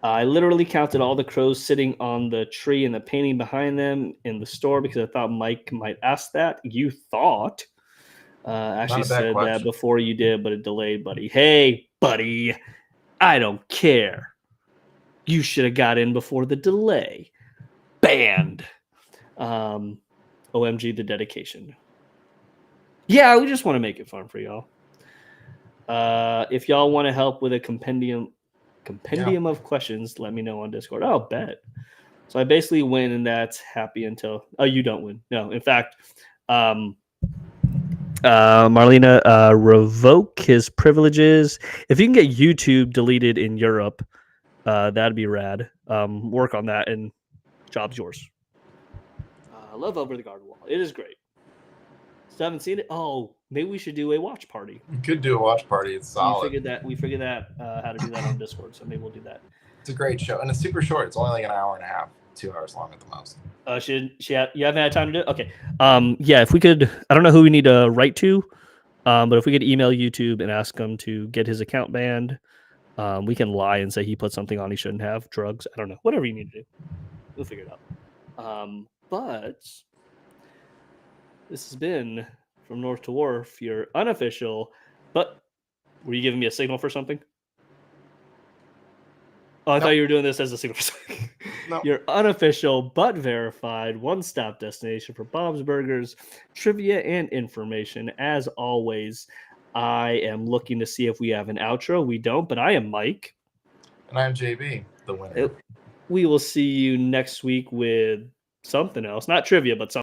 I literally counted all the crows sitting on the tree and the painting behind them in the store because I thought Mike might ask that. You thought. Actually said that before you did, but it delayed, buddy. Hey, buddy, I don't care. You should have got in before the delay. Banned. OMG, the dedication. Yeah, we just want to make it fun for y'all. If y'all want to help with a compendium of questions, let me know on Discord. I'll bet. So I basically win, and that's happy until you don't win. No, in fact, Marlena, revoke his privileges. If you can get YouTube deleted in Europe, that'd be rad. Work on that, and job's yours. I love Over the Garden Wall. It is great. Still haven't seen it. Oh, maybe we should do a watch party. We could do a watch party. It's solid. We figured that how to do that on Discord, so maybe we'll do that. It's a great show, and it's super short. It's only like an hour and a half, 2 hours long at the most. You haven't had time to do it? Okay. Yeah, if we could, I don't know who we need to write to, but if we could email YouTube and ask him to get his account banned, we can lie and say he put something on he shouldn't have, drugs. I don't know. Whatever you need to do, we'll figure it out. But this has been From North to Wharf, your unofficial. But were you giving me a signal for something? Oh, I thought you were doing this as a signal for something. No. Your unofficial but verified one-stop destination for Bob's Burgers, trivia, and information. As always, I am looking to see if we have an outro. We don't, but I am Mike. And I'm JB, the winner. We will see you next week with something else. Not trivia, but something.